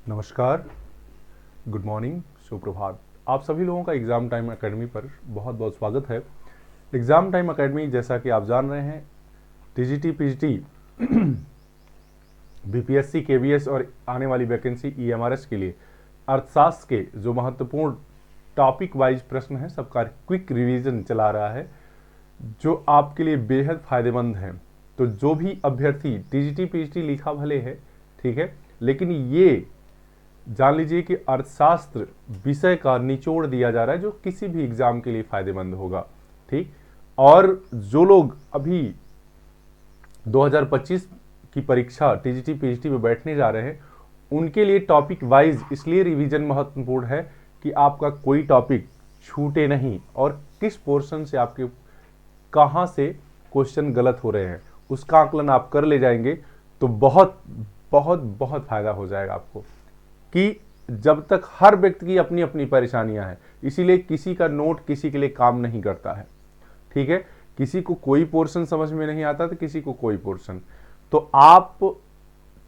नमस्कार, good morning, सुप्रभात। आप सभी लोगों का एग्ज़ाम टाइम एकेडमी पर बहुत बहुत स्वागत है। एग्ज़ाम टाइम एकेडमी, जैसा कि आप जान रहे हैं, टीजीटी, पीजीटी, बीपीएससी, केवीएस और आने वाली वैकेंसी ईएमआरएस के लिए अर्थशास्त्र के जो महत्वपूर्ण टॉपिक वाइज प्रश्न हैं सबका क्विक रिवीजन चला रहा है, जो आपके लिए बेहद फायदेमंद है। तो जो भी अभ्यर्थी टीजीटी, पीजीटी लिखा भले है, ठीक है, लेकिन ये जान लीजिए कि अर्थशास्त्र विषय का निचोड़ दिया जा रहा है जो किसी भी एग्जाम के लिए फायदेमंद होगा। ठीक, और जो लोग अभी 2025 की परीक्षा टीजीटी, पीजीटी में बैठने जा रहे हैं, उनके लिए टॉपिक वाइज इसलिए रिवीजन महत्वपूर्ण है कि आपका कोई टॉपिक छूटे नहीं और किस पोर्शन से आपके कहाँ से क्वेश्चन गलत हो रहे हैं उसका आकलन आप कर ले जाएंगे तो बहुत बहुत बहुत फायदा हो जाएगा आपको। कि जब तक हर व्यक्ति की अपनी अपनी परेशानियां हैं, इसीलिए किसी का नोट किसी के लिए काम नहीं करता है। ठीक है, किसी को कोई पोर्शन समझ में नहीं आता तो किसी को कोई पोर्शन। तो आप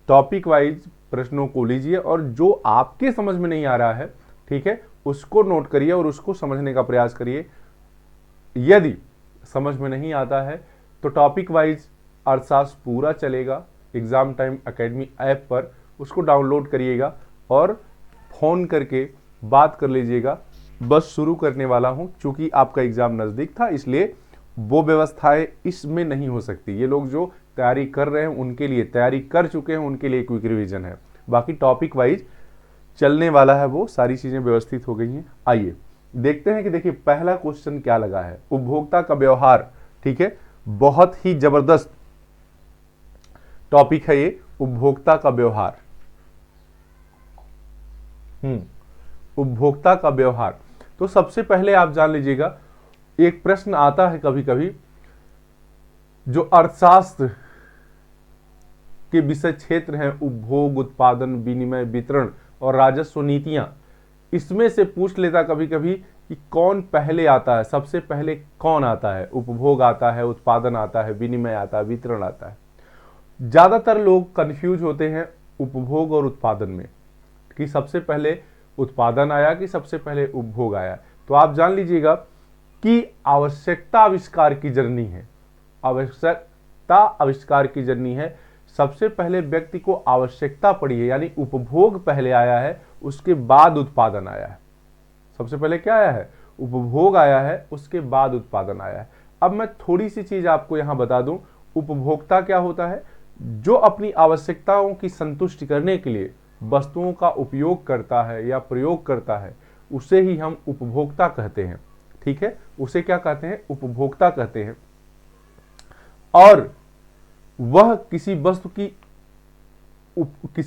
टॉपिक वाइज प्रश्नों को लीजिए और जो आपके समझ में नहीं आ रहा है, ठीक है, उसको नोट करिए और उसको समझने का प्रयास करिए। यदि समझ में नहीं आता है तो टॉपिक वाइज अर्थशास्त्र पूरा चलेगा एग्जाम टाइम एकेडमी ऐप पर, उसको डाउनलोड करिएगा और फोन करके बात कर लीजिएगा। बस शुरू करने वाला हूं, चूंकि आपका एग्जाम नजदीक था इसलिए वो व्यवस्थाएं इसमें नहीं हो सकती। ये लोग जो तैयारी कर रहे हैं उनके लिए, तैयारी कर चुके हैं उनके लिए क्विक रिवीजन है। बाकी टॉपिक वाइज चलने वाला है, वो सारी चीजें व्यवस्थित हो गई हैं। आइए देखते हैं कि देखिए पहला क्वेश्चन क्या लगा है, उपभोक्ता का व्यवहार। ठीक है, बहुत ही जबरदस्त टॉपिक है ये, उपभोक्ता का व्यवहार। उपभोक्ता का व्यवहार। तो सबसे पहले आप जान लीजिएगा, एक प्रश्न आता है कभी कभी, जो अर्थशास्त्र के विषय क्षेत्र हैं, उपभोग, उत्पादन, विनिमय, वितरण और राजस्व नीतियां, इसमें से पूछ लेता कभी कभी कि कौन पहले आता है, सबसे पहले कौन आता है। उपभोग आता है, उत्पादन आता है, विनिमय आता है, वितरण आता है। ज्यादातर लोग कंफ्यूज होते हैं उपभोग और उत्पादन में कि सबसे पहले उत्पादन आया कि सबसे पहले उपभोग आया। तो आप जान लीजिएगा कि आवश्यकता आविष्कार की जर्नी है, आवश्यकता आविष्कार की जर्नी है। सबसे पहले व्यक्ति को आवश्यकता पड़ी है, यानी उपभोग पहले आया है, उसके बाद उत्पादन आया है। सबसे पहले क्या आया है, उपभोग आया है, उसके बाद उत्पादन आया है। अब मैं थोड़ी सी चीज आपको यहां बता दूं, उपभोक्ता क्या होता है, जो अपनी आवश्यकताओं की संतुष्टि करने के लिए वस्तुओं का उपयोग करता है या प्रयोग करता है, उसे ही हम उपभोक्ता कहते हैं। ठीक है, उसे क्या कहते हैं, उपभोक्ता कहते हैं। और वह किसी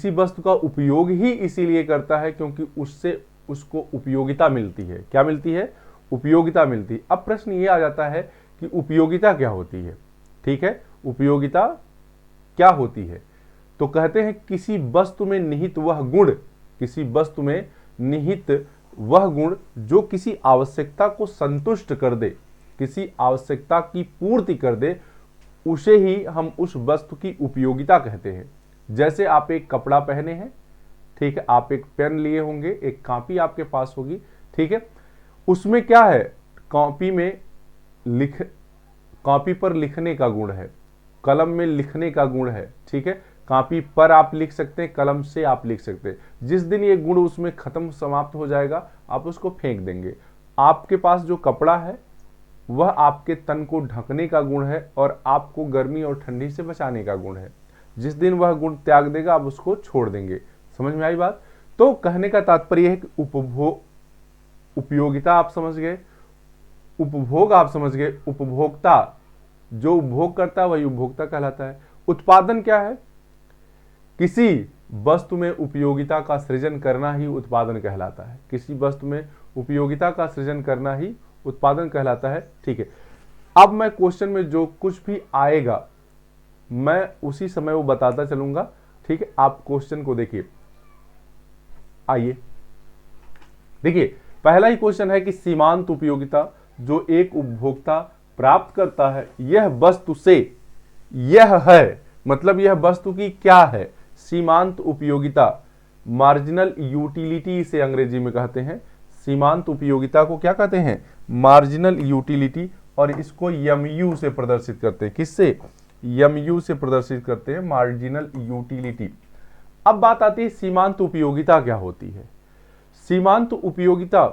वस्तु का उपयोग ही इसीलिए करता है क्योंकि उससे उसको उपयोगिता मिलती है। क्या मिलती है, उपयोगिता मिलती है। अब प्रश्न ये आ जाता है कि उपयोगिता क्या होती है। ठीक है, उपयोगिता क्या होती है, तो कहते हैं किसी वस्तु में निहित वह गुण, किसी वस्तु में निहित वह गुण जो किसी आवश्यकता को संतुष्ट कर दे, किसी आवश्यकता की पूर्ति कर दे, उसे ही हम उस वस्तु की उपयोगिता कहते हैं। जैसे आप एक कपड़ा पहने हैं, ठीक है, आप एक पेन लिए होंगे, एक कॉपी आपके पास होगी, ठीक है, उसमें क्या है, कॉपी पर लिखने का गुण है, कलम में लिखने का गुण है। ठीक है, कॉपी पर आप लिख सकते हैं, कलम से आप लिख सकते हैं। जिस दिन ये गुण उसमें खत्म समाप्त हो जाएगा, आप उसको फेंक देंगे। आपके पास जो कपड़ा है वह आपके तन को ढकने का गुण है और आपको गर्मी और ठंडी से बचाने का गुण है। जिस दिन वह गुण त्याग देगा, आप उसको छोड़ देंगे। समझ में आई बात? तो कहने का तात्पर्य है कि उपयोगिता आप समझ गए, उपभोग आप समझ गए, उपभोक्ता, जो उपभोग करता है वही उपभोक्ता कहलाता है। उत्पादन क्या है, किसी वस्तु में उपयोगिता का सृजन करना ही उत्पादन कहलाता है। किसी वस्तु में उपयोगिता का सृजन करना ही उत्पादन कहलाता है। ठीक है, अब मैं क्वेश्चन में जो कुछ भी आएगा मैं उसी समय वो बताता चलूंगा। ठीक है, आप क्वेश्चन को देखिए। आइए देखिए, पहला ही क्वेश्चन है कि सीमांत उपयोगिता जो एक उपभोक्ता प्राप्त करता है यह वस्तु से, यह है मतलब यह वस्तु की क्या है, सीमांत उपयोगिता मार्जिनल यूटिलिटी इसे अंग्रेजी में कहते हैं। सीमांत उपयोगिता को क्या कहते हैं? Marginal utility. और इसको MU से प्रदर्शित करते हैं। किससे? MU से प्रदर्शित करते हैं, मार्जिनल यूटिलिटी। अब बात आती है सीमांत उपयोगिता क्या होती है। सीमांत उपयोगिता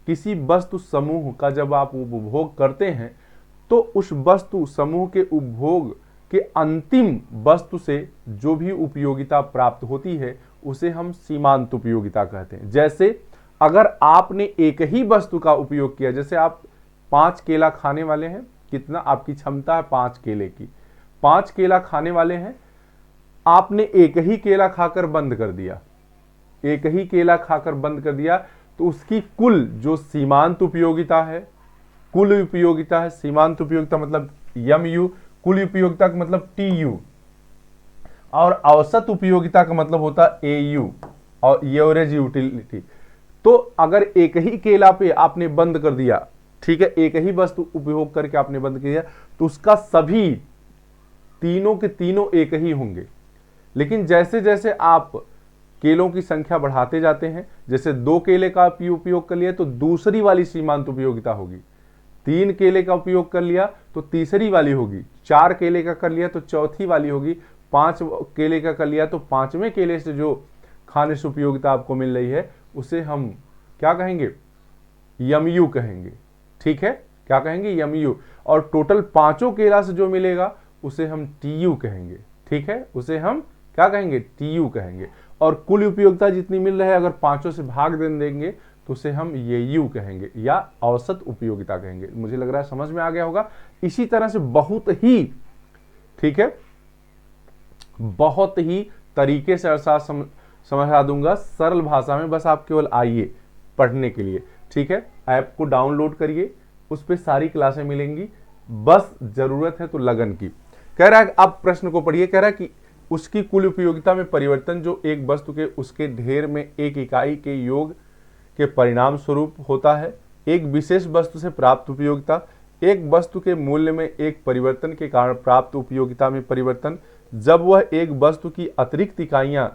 किसी वस्तु समूह का जब आप उपभोग करते हैं तो उस वस्तु समूह के उपभोग के अंतिम वस्तु से जो भी उपयोगिता प्राप्त होती है उसे हम सीमांत उपयोगिता कहते हैं। जैसे अगर आपने एक ही वस्तु का उपयोग किया, जैसे आप 5 केला खाने वाले हैं, कितना आपकी क्षमता है 5 केले की, 5 केला खाने वाले हैं, आपने एक ही केला खाकर बंद कर दिया, एक ही केला खाकर बंद कर दिया, तो उसकी कुल जो सीमांत उपयोगिता है, कुल उपयोगिता है, सीमांत उपयोगिता मतलब MU, कुल उपयोगिता का मतलब TU, और औसत उपयोगिता का मतलब होता है AU, और एवरेज यूटिलिटी। तो अगर एक ही केला पे आपने बंद कर दिया, ठीक है, एक ही वस्तु उपयोग करके आपने बंद किया, तो उसका सभी तीनों के तीनों एक ही होंगे। लेकिन जैसे जैसे आप केलों की संख्या बढ़ाते जाते हैं, जैसे 2 केले का उपयोग कर लिया तो दूसरी वाली सीमांत उपयोगिता होगी, 3 केले का उपयोग कर लिया तो तीसरी वाली होगी, 4 केले का कर लिया तो चौथी वाली होगी, 5 केले का कर लिया तो 5वें केले से जो खाने से उपयोगिता आपको मिल रही है उसे हम क्या कहेंगे? MU कहेंगे। ठीक है, क्या कहेंगे? MU। और टोटल 5 केला से जो मिलेगा उसे हम TU कहेंगे। ठीक है, उसे हम क्या कहेंगे? TU कहेंगे। और कुल उपयोगिता जितनी मिल रही है अगर 5 से भाग देंगे तो उसे हम AU कहेंगे या औसत उपयोगिता कहेंगे। मुझे लग रहा है समझ में आ गया होगा। इसी तरह से बहुत ही, ठीक है, बहुत ही तरीके से अर्थात समझा दूंगा सरल भाषा में, बस आप केवल आइए पढ़ने के लिए। ठीक है, ऐप को डाउनलोड करिए, उस पर सारी क्लासें मिलेंगी, बस जरूरत है तो लगन की। कह रहा है, आप प्रश्न को पढ़िए, कह रहा है कि उसकी कुल उपयोगिता में परिवर्तन जो एक वस्तु के उसके ढेर में एक इकाई के योग के परिणाम स्वरूप होता है। एक विशेष वस्तु से प्राप्त उपयोगिता, एक वस्तु के मूल्य में एक परिवर्तन के कारण प्राप्त उपयोगिता में परिवर्तन। जब वह एक वस्तु की अतिरिक्त इकाइयां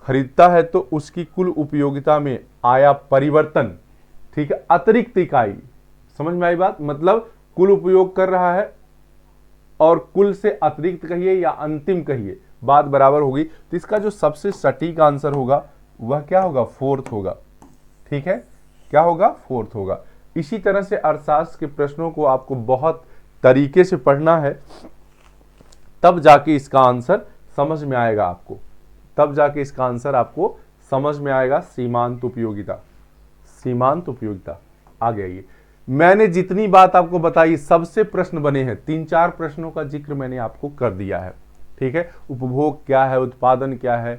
खरीदता है तो उसकी कुल उपयोगिता में आया परिवर्तन। ठीक है, अतिरिक्त इकाई, समझ में आई बात? मतलब कुल उपयोग कर रहा है और कुल से अतिरिक्त कहिए या अंतिम कहिए, बात बराबर होगी। तो इसका जो सबसे सटीक आंसर होगा वह क्या होगा? 4th होगा। ठीक है, क्या होगा? 4th होगा। इसी तरह से अर्थशास्त्र के प्रश्नों को आपको बहुत तरीके से पढ़ना है, तब जाके इसका आंसर समझ में आएगा आपको, तब जाके इसका आंसर आपको समझ में आएगा। सीमांत उपयोगिता, सीमांत उपयोगिता। आगे आइए, मैंने जितनी बात आपको बताई सबसे प्रश्न बने हैं, 3-4 प्रश्नों का जिक्र मैंने आपको कर दिया है। ठीक है, उपभोग क्या है, उत्पादन क्या है,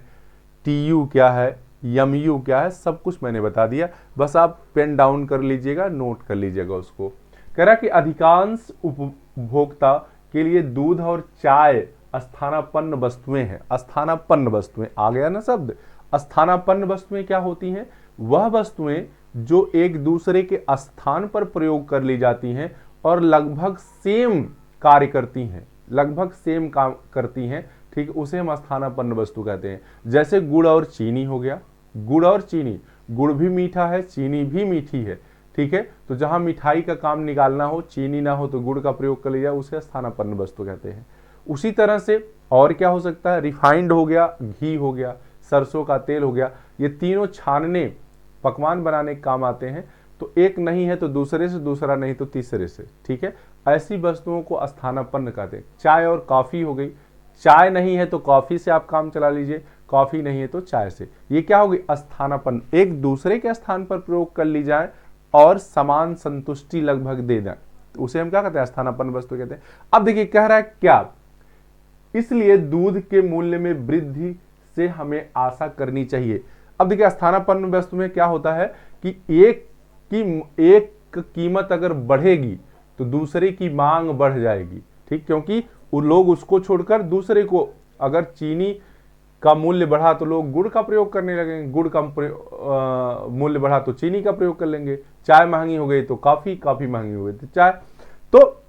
TU क्या है, MU क्या है, सब कुछ मैंने बता दिया। बस आप पेन डाउन कर लीजिएगा, नोट कर लीजिएगा उसको। कह रहा कि अधिकांश उपभोक्ता के लिए दूध और चाय स्थानापन्न वस्तुएं हैं। स्थानापन्न वस्तुएं, आ गया ना शब्द? स्थानापन्न वस्तुएं क्या होती हैं? वह वस्तुएं जो एक दूसरे के स्थान पर प्रयोग कर ली जाती हैं और लगभग सेम कार्य करती हैं, लगभग सेम काम करती हैं। ठीक, उसे हम स्थानापन्न वस्तु कहते हैं। जैसे गुड़ और चीनी हो गया, गुड़ और चीनी, गुड़ भी मीठा है, चीनी भी मीठी है। ठीक है, तो जहां मिठाई का काम निकालना हो, चीनी ना हो तो गुड़ का प्रयोग कर लिया, उसे स्थानापन्न वस्तु कहते हैं। उसी तरह से और क्या हो सकता है? रिफाइंड हो गया, घी हो गया, सरसों का तेल हो गया, ये तीनों छानने पकवान बनाने के काम आते हैं। तो एक नहीं है तो दूसरे से, दूसरा नहीं तो तीसरे से। ठीक है, ऐसी वस्तुओं को स्थानापन्न कहते हैं। चाय और कॉफी हो गई, चाय नहीं है तो कॉफी से आप काम चला लीजिए, कॉफी नहीं है तो चाय से। ये क्या होगी? स्थानापन्न, एक दूसरे के स्थान पर प्रयोग कर ली जाए और समान संतुष्टि लगभग दे दें, तो उसे हम क्या कहते हैं? स्थानापन्न वस्तु कहते हैं। अब देखिए, कह रहा है क्या? इसलिए दूध के मूल्य में वृद्धि से हमें आशा करनी चाहिए। अब देखिए, स्थानापन्न वस्तु में क्या होता है कि एक कीमत अगर बढ़ेगी तो दूसरे की मांग बढ़ जाएगी। ठीक, क्योंकि वो लोग उसको छोड़कर दूसरे को, अगर चीनी का मूल्य बढ़ा तो लोग गुड़ का प्रयोग करने लगेंगे, गुड़ का मूल्य बढ़ा तो चीनी का प्रयोग कर लेंगे, चाय महंगी हो गई तो कॉफी, कॉफी महंगी हो गई तो चाय। तो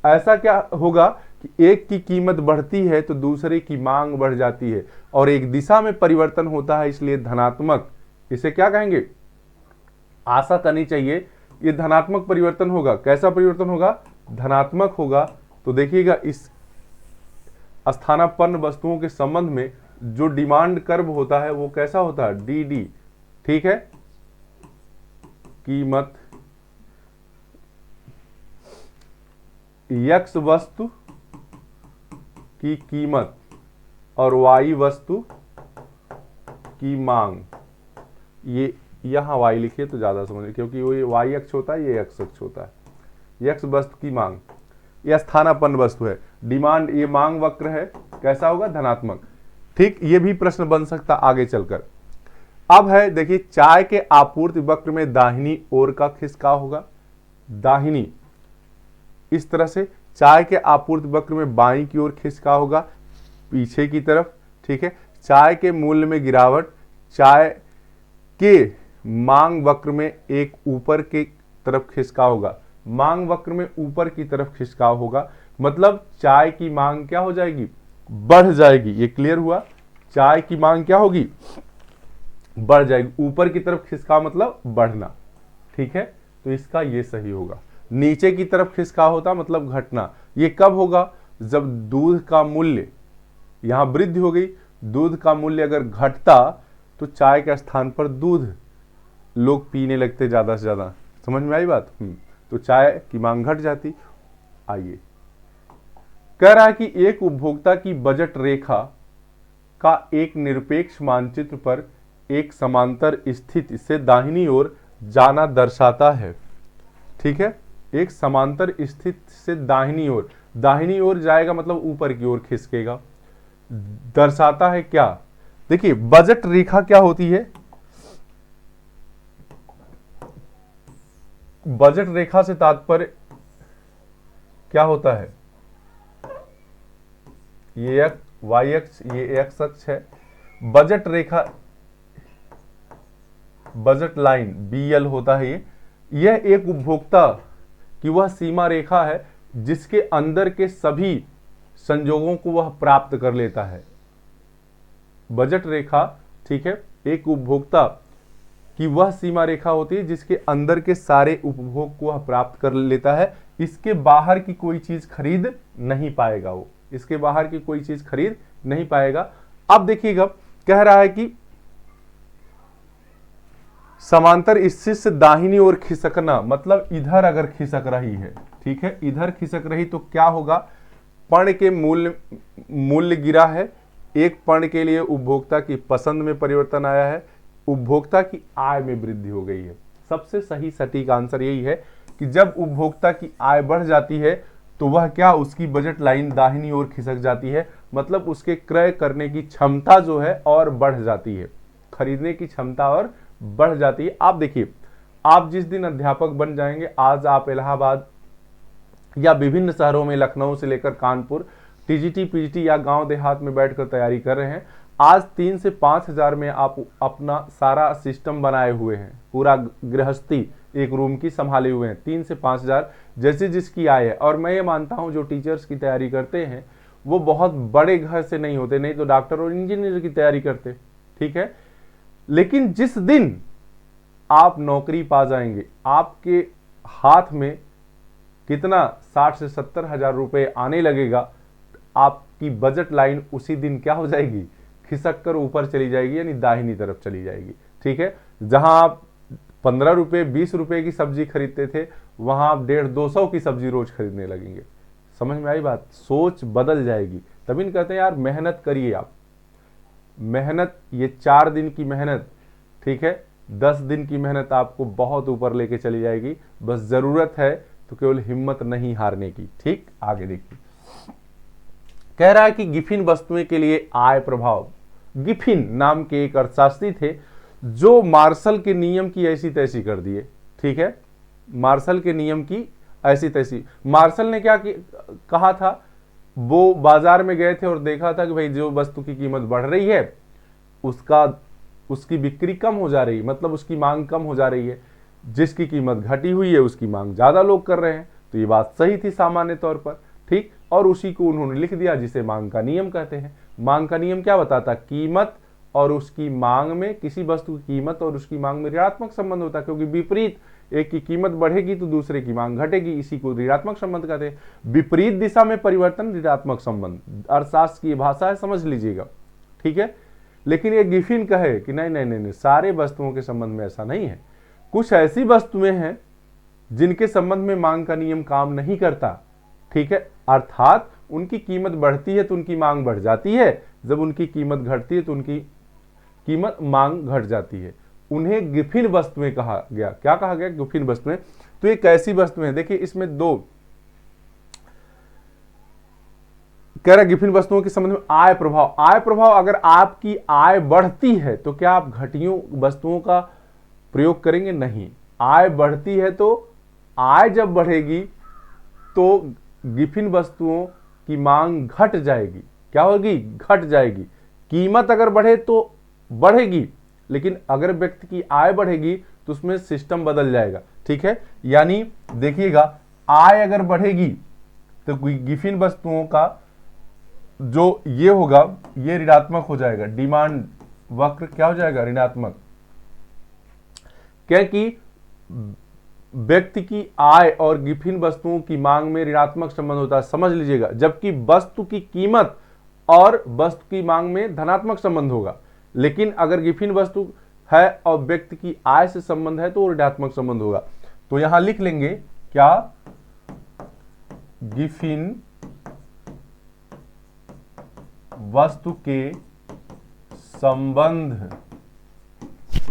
ऐसा क्या होगा कि एक की कीमत बढ़ती है तो दूसरे की मांग बढ़ जाती है, और एक दिशा में परिवर्तन होता है, इसलिए धनात्मक, इसे क्या कहेंगे, आशा करनी चाहिए ये धनात्मक परिवर्तन होगा। कैसा परिवर्तन होगा, धनात्मक होगा। तो देखिएगा इस स्थानापन्न वस्तुओं के संबंध में जो डिमांड कर्व होता है वो कैसा होता है, डी डी, ठीक है, कीमत x वस्तु की कीमत और y वस्तु की मांग, ये यहां y लिखिए तो ज्यादा समझिए, क्योंकि वो ये y अक्ष होता है, ये x अक्ष होता है। x वस्तु की मांग, यह स्थानापन्न वस्तु है, डिमांड, ये मांग वक्र है, कैसा होगा, धनात्मक। ठीक, ये भी प्रश्न बन सकता आगे चलकर। अब है देखिए, चाय के आपूर्ति वक्र में दाहिनी ओर का खिसकाव होगा, दाहिनी, इस तरह से चाय के आपूर्ति वक्र में बाईं की ओर खिसकाव होगा, पीछे की तरफ, ठीक है। चाय के मूल्य में गिरावट, चाय के मांग वक्र में एक ऊपर की तरफ खिसकाव होगा, मांग वक्र में ऊपर की तरफ खिसकाव होगा, मतलब चाय की मांग क्या हो जाएगी, बढ़ जाएगी। ये क्लियर हुआ, चाय की मांग क्या होगी, बढ़ जाएगी, ऊपर की तरफ खिसकाव मतलब बढ़ना, ठीक है। तो इसका ये सही होगा। नीचे की तरफ खिसकाव होता मतलब घटना। ये कब होगा, जब दूध का मूल्य, यहां वृद्धि हो गई, दूध का मूल्य अगर घटता तो चाय के स्थान पर दूध लोग पीने लगते ज्यादा से ज्यादा। समझ में आई बात? तो चाय की मांग घट जाती। आइए, कह रहा है कि एक उपभोक्ता की बजट रेखा का एक निरपेक्ष मानचित्र पर एक समांतर स्थिति से दाहिनी ओर जाना दर्शाता है, ठीक है। एक समांतर स्थिति से दाहिनी ओर जाएगा मतलब ऊपर की ओर खिसकेगा, दर्शाता है क्या। देखिए, बजट रेखा क्या होती है, बजट रेखा से तात्पर्य क्या होता है, ये वाई अक्ष, ये एक्स अक्ष है। बजट रेखा, बजट लाइन बीएल होता है यह एक उपभोक्ता की वह सीमा रेखा है जिसके अंदर के सभी संजोगों को वह प्राप्त कर लेता है। बजट रेखा, ठीक है, एक उपभोक्ता की वह सीमा रेखा होती है जिसके अंदर के सारे उपभोग को वह प्राप्त कर लेता है। इसके बाहर की कोई चीज खरीद नहीं पाएगा, वो इसके बाहर की कोई चीज खरीद नहीं पाएगा। अब देखिएगा, कह रहा है कि समांतर स्थिति से दाहिनी ओर खिसकना, मतलब इधर अगर खिसक रही है, ठीक है, इधर खिसक रही तो क्या होगा, पर्ण के मूल्य गिरा है, एक पर्ण के लिए उपभोक्ता की पसंद में परिवर्तन आया है, उपभोक्ता की आय में वृद्धि हो गई है। सबसे सही सटीक आंसर यही है कि जब उपभोक्ता की आय बढ़ जाती है तो वह क्या, उसकी बजट लाइन दाहिनी ओर खिसक जाती है, मतलब उसके क्रय करने की क्षमता जो है और बढ़ जाती है, खरीदने की क्षमता और बढ़ जाती है। आप देखिए, आप जिस दिन अध्यापक बन जाएंगे, आज आप इलाहाबाद या विभिन्न शहरों में, लखनऊ से लेकर कानपुर, टीजीटी पीजीटी या गांव देहात में बैठकर तैयारी कर रहे हैं। आज 3 से 5 हजार में आप अपना सारा सिस्टम बनाए हुए हैं, पूरा गृहस्थी एक रूम की संभाले हुए हैं, 3 से 5 हजार जैसे जिसकी आय है। और मैं ये मानता हूं जो टीचर्स की तैयारी करते हैं वो बहुत बड़े घर से नहीं होते, नहीं तो डॉक्टर और इंजीनियर की तैयारी करते, ठीक है। लेकिन जिस दिन आप नौकरी पा जाएंगे, आपके हाथ में कितना 60 से 70 हजार रुपए आने लगेगा, आपकी बजट लाइन उसी दिन क्या हो जाएगी, खिसक कर ऊपर चली जाएगी, यानी दाहिनी तरफ चली जाएगी, ठीक है। जहां आप 15 रुपए 20 रुपए की सब्जी खरीदते थे, वहां आप 150-200 की सब्जी रोज खरीदने लगेंगे। समझ में आई बात? सोच बदल जाएगी। तभी कहते हैं यार मेहनत करिए आप, मेहनत, ये 4 दिन की मेहनत, ठीक है, 10 दिन की मेहनत आपको बहुत ऊपर लेके चली जाएगी। बस जरूरत है तो केवल हिम्मत नहीं हारने की। ठीक, आगे देखिए, कह रहा है कि गिफिन वस्तुएं के लिए आय प्रभाव। गिफिन नाम के एक अर्थशास्त्री थे जो मार्शल के नियम की ऐसी तैसी कर दिए, ठीक है, मार्शल के नियम की ऐसी तैसी। मार्शल ने क्या कहा था, वो बाजार में गए थे और देखा था कि भाई जो वस्तु की कीमत बढ़ रही है उसकी बिक्री कम हो जा रही है, मतलब उसकी मांग कम हो जा रही है, जिसकी कीमत घटी हुई है उसकी मांग ज्यादा लोग कर रहे हैं। तो ये बात सही थी सामान्य तौर पर, ठीक। और उसी को उन्होंने लिख दिया, जिसे मांग का नियम कहते हैं। मांग का नियम क्या बताता? कीमत और उसकी मांग में, किसी वस्तु की कीमत और उसकी मांग में ऋणात्मक संबंध होता है, क्योंकि विपरीत, एक की कीमत बढ़ेगी तो दूसरे की मांग घटेगी, इसी को ऋणात्मक संबंध कहते हैं। विपरीत दिशा में परिवर्तन ऋणात्मक संबंध, अर्थशास्त्र की भाषा है, समझ लीजिएगा, ठीक है। लेकिन ये गिफिन कहे कि नहीं नहीं नहीं नहीं, सारे वस्तुओं के संबंध में ऐसा नहीं है। कुछ ऐसी वस्तुएं हैं जिनके संबंध में मांग का नियम काम नहीं करता, ठीक है। अर्थात उनकी कीमत बढ़ती है तो उनकी मांग बढ़ जाती है, जब उनकी कीमत घटती है तो उनकी कीमत मांग घट जाती है। उन्हें गिफिन वस्तुएं कहा गया। क्या कहा गया? गिफिन वस्तुएं। तो ये कैसी वस्तुएं हैं? देखिए इसमें दो कह रहा, गिफिन वस्तुओं के संबंध में आय प्रभाव। आय प्रभाव, अगर आपकी आय बढ़ती है तो क्या आप घटियों वस्तुओं का प्रयोग करेंगे? नहीं। आय बढ़ती है तो आय जब बढ़ेगी तो गिफिन वस्तुओं की मांग घट जाएगी। क्या होगी? घट जाएगी। कीमत अगर बढ़े तो बढ़ेगी, लेकिन अगर व्यक्ति की आय बढ़ेगी तो उसमें सिस्टम बदल जाएगा, ठीक है। यानी देखिएगा, आय अगर बढ़ेगी तो गिफिन वस्तुओं का जो ये होगा, ये ऋणात्मक हो जाएगा। डिमांड वक्र क्या हो जाएगा? ऋणात्मक। क्योंकि व्यक्ति की आय और गिफिन वस्तुओं की मांग में ऋणात्मक संबंध होता है, समझ लीजिएगा। जबकि वस्तु की कीमत और वस्तु की मांग में धनात्मक संबंध होगा। लेकिन अगर गिफिन वस्तु है और व्यक्ति की आय से संबंध है तो ऋणात्मक संबंध होगा। तो यहां लिख लेंगे क्या? गिफिन वस्तु के संबंध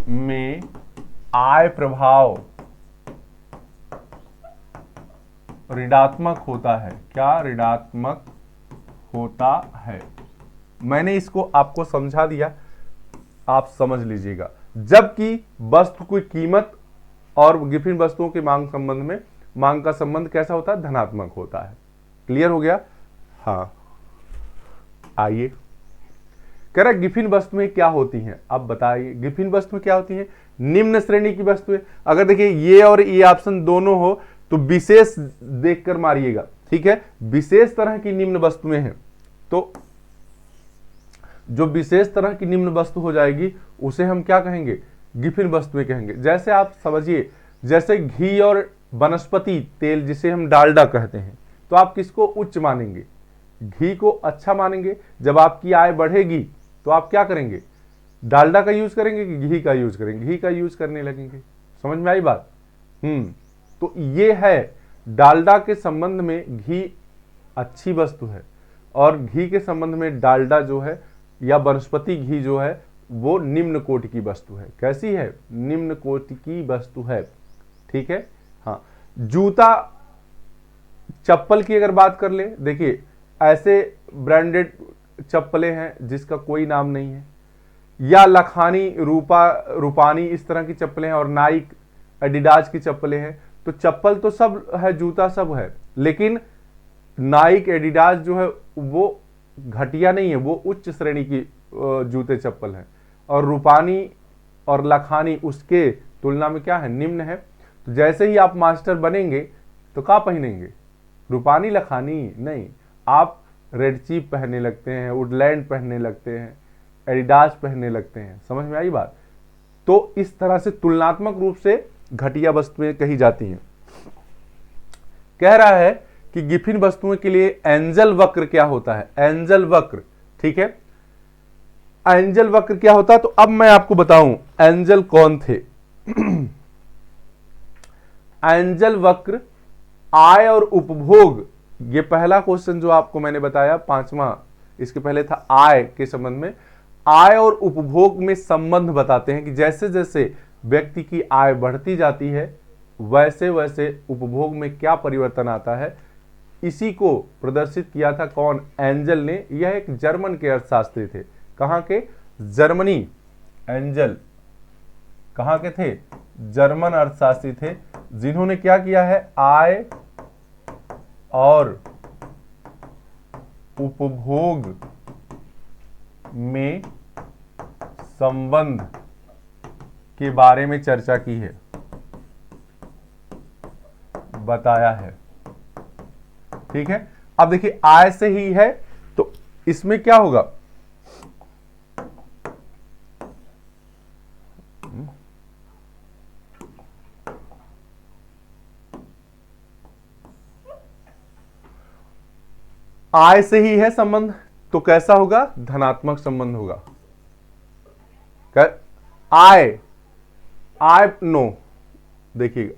में आय प्रभाव ऋणात्मक होता है। क्या? ऋणात्मक होता है। मैंने इसको आपको समझा दिया, आप समझ लीजिएगा। जबकि वस्तु की कीमत और गिफिन वस्तुओं के मांग संबंध में, मांग का संबंध कैसा होता है? धनात्मक होता है। क्लियर हो गया? हाँ, आइए। कह रहा गिफिन वस्तुएं क्या होती हैं? अब बताइए, गिफिन वस्तुएं क्या होती हैं? निम्न श्रेणी की वस्तुएं। अगर देखिए ये और ये ऑप्शन दोनों हो तो विशेष देखकर मारिएगा, ठीक है। विशेष तरह की निम्न वस्तुएं हैं, तो जो विशेष तरह की निम्न वस्तु हो जाएगी उसे हम क्या कहेंगे? गिफिन वस्तुएं कहेंगे। जैसे आप समझिए, जैसे घी और वनस्पति तेल, जिसे हम डालडा कहते हैं, तो आप किसको उच्च मानेंगे? घी को अच्छा मानेंगे। जब आपकी आय बढ़ेगी तो आप क्या करेंगे? डालडा का यूज करेंगे कि घी का यूज करेंगे? घी का यूज करने लगेंगे। समझ में आई बात? तो ये है, डालडा के संबंध में घी अच्छी वस्तु है और घी के संबंध में डालडा जो है या वनस्पति घी जो है वो निम्न कोटि की वस्तु है। कैसी है? निम्न कोटि की वस्तु है, ठीक है। हाँ, जूता चप्पल की अगर बात कर ले, देखिए ऐसे ब्रांडेड चप्पलें हैं जिसका कोई नाम नहीं है, या लखानी, रूपानी, इस तरह की चप्पलें हैं, और नाइक, एडिडास की चप्पलें हैं। तो चप्पल तो सब है, जूता सब है, लेकिन नाइक, एडिडास जो है वो घटिया नहीं है, वो उच्च श्रेणी की जूते चप्पल हैं। और रूपानी और लखानी उसके तुलना में क्या है? निम्न है। तो जैसे ही आप मास्टर बनेंगे तो क्या पहनेंगे? रूपानी लखानी नहीं, आप रेड चीप पहनने लगते हैं, वुडलैंड पहनने लगते हैं, एडिडास पहनने लगते हैं। समझ में आई बात? तो इस तरह से तुलनात्मक रूप से घटिया वस्तुएं कही जाती हैं। कह रहा है कि गिफिन वस्तुओं के लिए एंजल वक्र क्या होता है? एंजल वक्र, ठीक है। एंजल वक्र क्या होता है? तो अब मैं आपको बताऊं एंजल कौन थे। एंजल वक्र आय और उपभोग, ये पहला क्वेश्चन जो आपको मैंने बताया, पांचवा, इसके पहले था आय के संबंध में। आय और उपभोग में संबंध बताते हैं कि जैसे जैसे व्यक्ति की आय बढ़ती जाती है वैसे वैसे उपभोग में क्या परिवर्तन आता है। इसी को प्रदर्शित किया था कौन? एंजल ने। यह एक जर्मन के अर्थशास्त्री थे। कहां के? जर्मनी। एंजल कहां के थे? जर्मन अर्थशास्त्री थे, जिन्होंने क्या किया है? आय और उपभोग में संबंध के बारे में चर्चा की है, बताया है, ठीक है। अब देखिए आय से ही है तो इसमें क्या होगा, आय से ही है संबंध तो कैसा होगा, धनात्मक संबंध होगा। आय आय नो, देखिएगा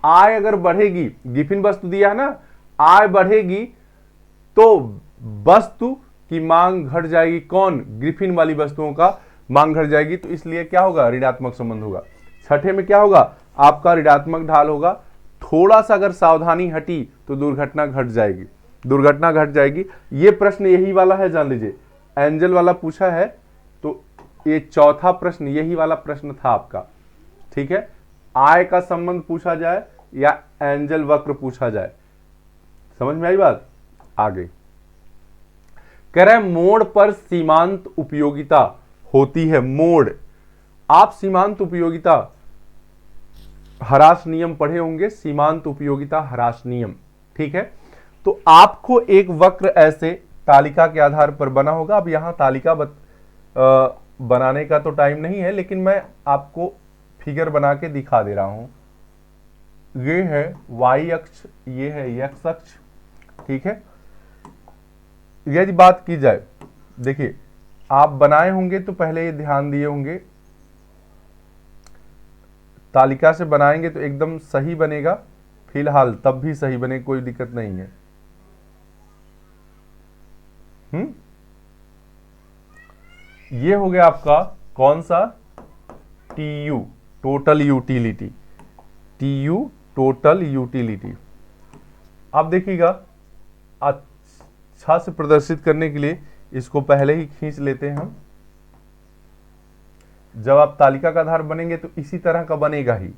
आय अगर बढ़ेगी, गिफिन वस्तु दिया है ना, आय बढ़ेगी तो वस्तु की मांग घट जाएगी, कौन, ग्रिफिन वाली वस्तुओं का मांग घट जाएगी, तो इसलिए क्या होगा, ऋणात्मक संबंध होगा। छठे में क्या होगा, आपका ऋणात्मक ढाल होगा, थोड़ा सा अगर सावधानी हटी तो दुर्घटना घट जाएगी, दुर्घटना घट जाएगी। ये प्रश्न यही वाला है, जान लीजिए एंजल वाला पूछा है, तो ये चौथा प्रश्न यही वाला प्रश्न था आपका, ठीक है। आय का संबंध पूछा जाए या एंजल वक्र पूछा जाए, समझ में आई बात। आगे कह रहे हैं मोड़ पर सीमांत उपयोगिता होती है, मोड़, आप सीमांत उपयोगिता ह्रास नियम पढ़े होंगे, सीमांत उपयोगिता ह्रास नियम, ठीक है। तो आपको एक वक्र ऐसे तालिका के आधार पर बना होगा। अब यहां तालिका बनाने का तो टाइम नहीं है, लेकिन मैं आपको फिगर बना के दिखा दे रहा हूं। ये है y अक्ष, ये है x अक्ष, ठीक है। यदि बात की जाए, देखिए आप बनाए होंगे तो पहले ये ध्यान दिए होंगे, तालिका से बनाएंगे तो एकदम सही बनेगा, फिलहाल तब भी सही बने, कोई दिक्कत नहीं है। ये हो गया आपका कौन सा, TU total utility, TU total utility. अब देखिएगा अच्छा से प्रदर्शित करने के लिए इसको पहले ही खींच लेते हैं हम। जब आप तालिका का आधार बनेंगे तो इसी तरह का बनेगा ही,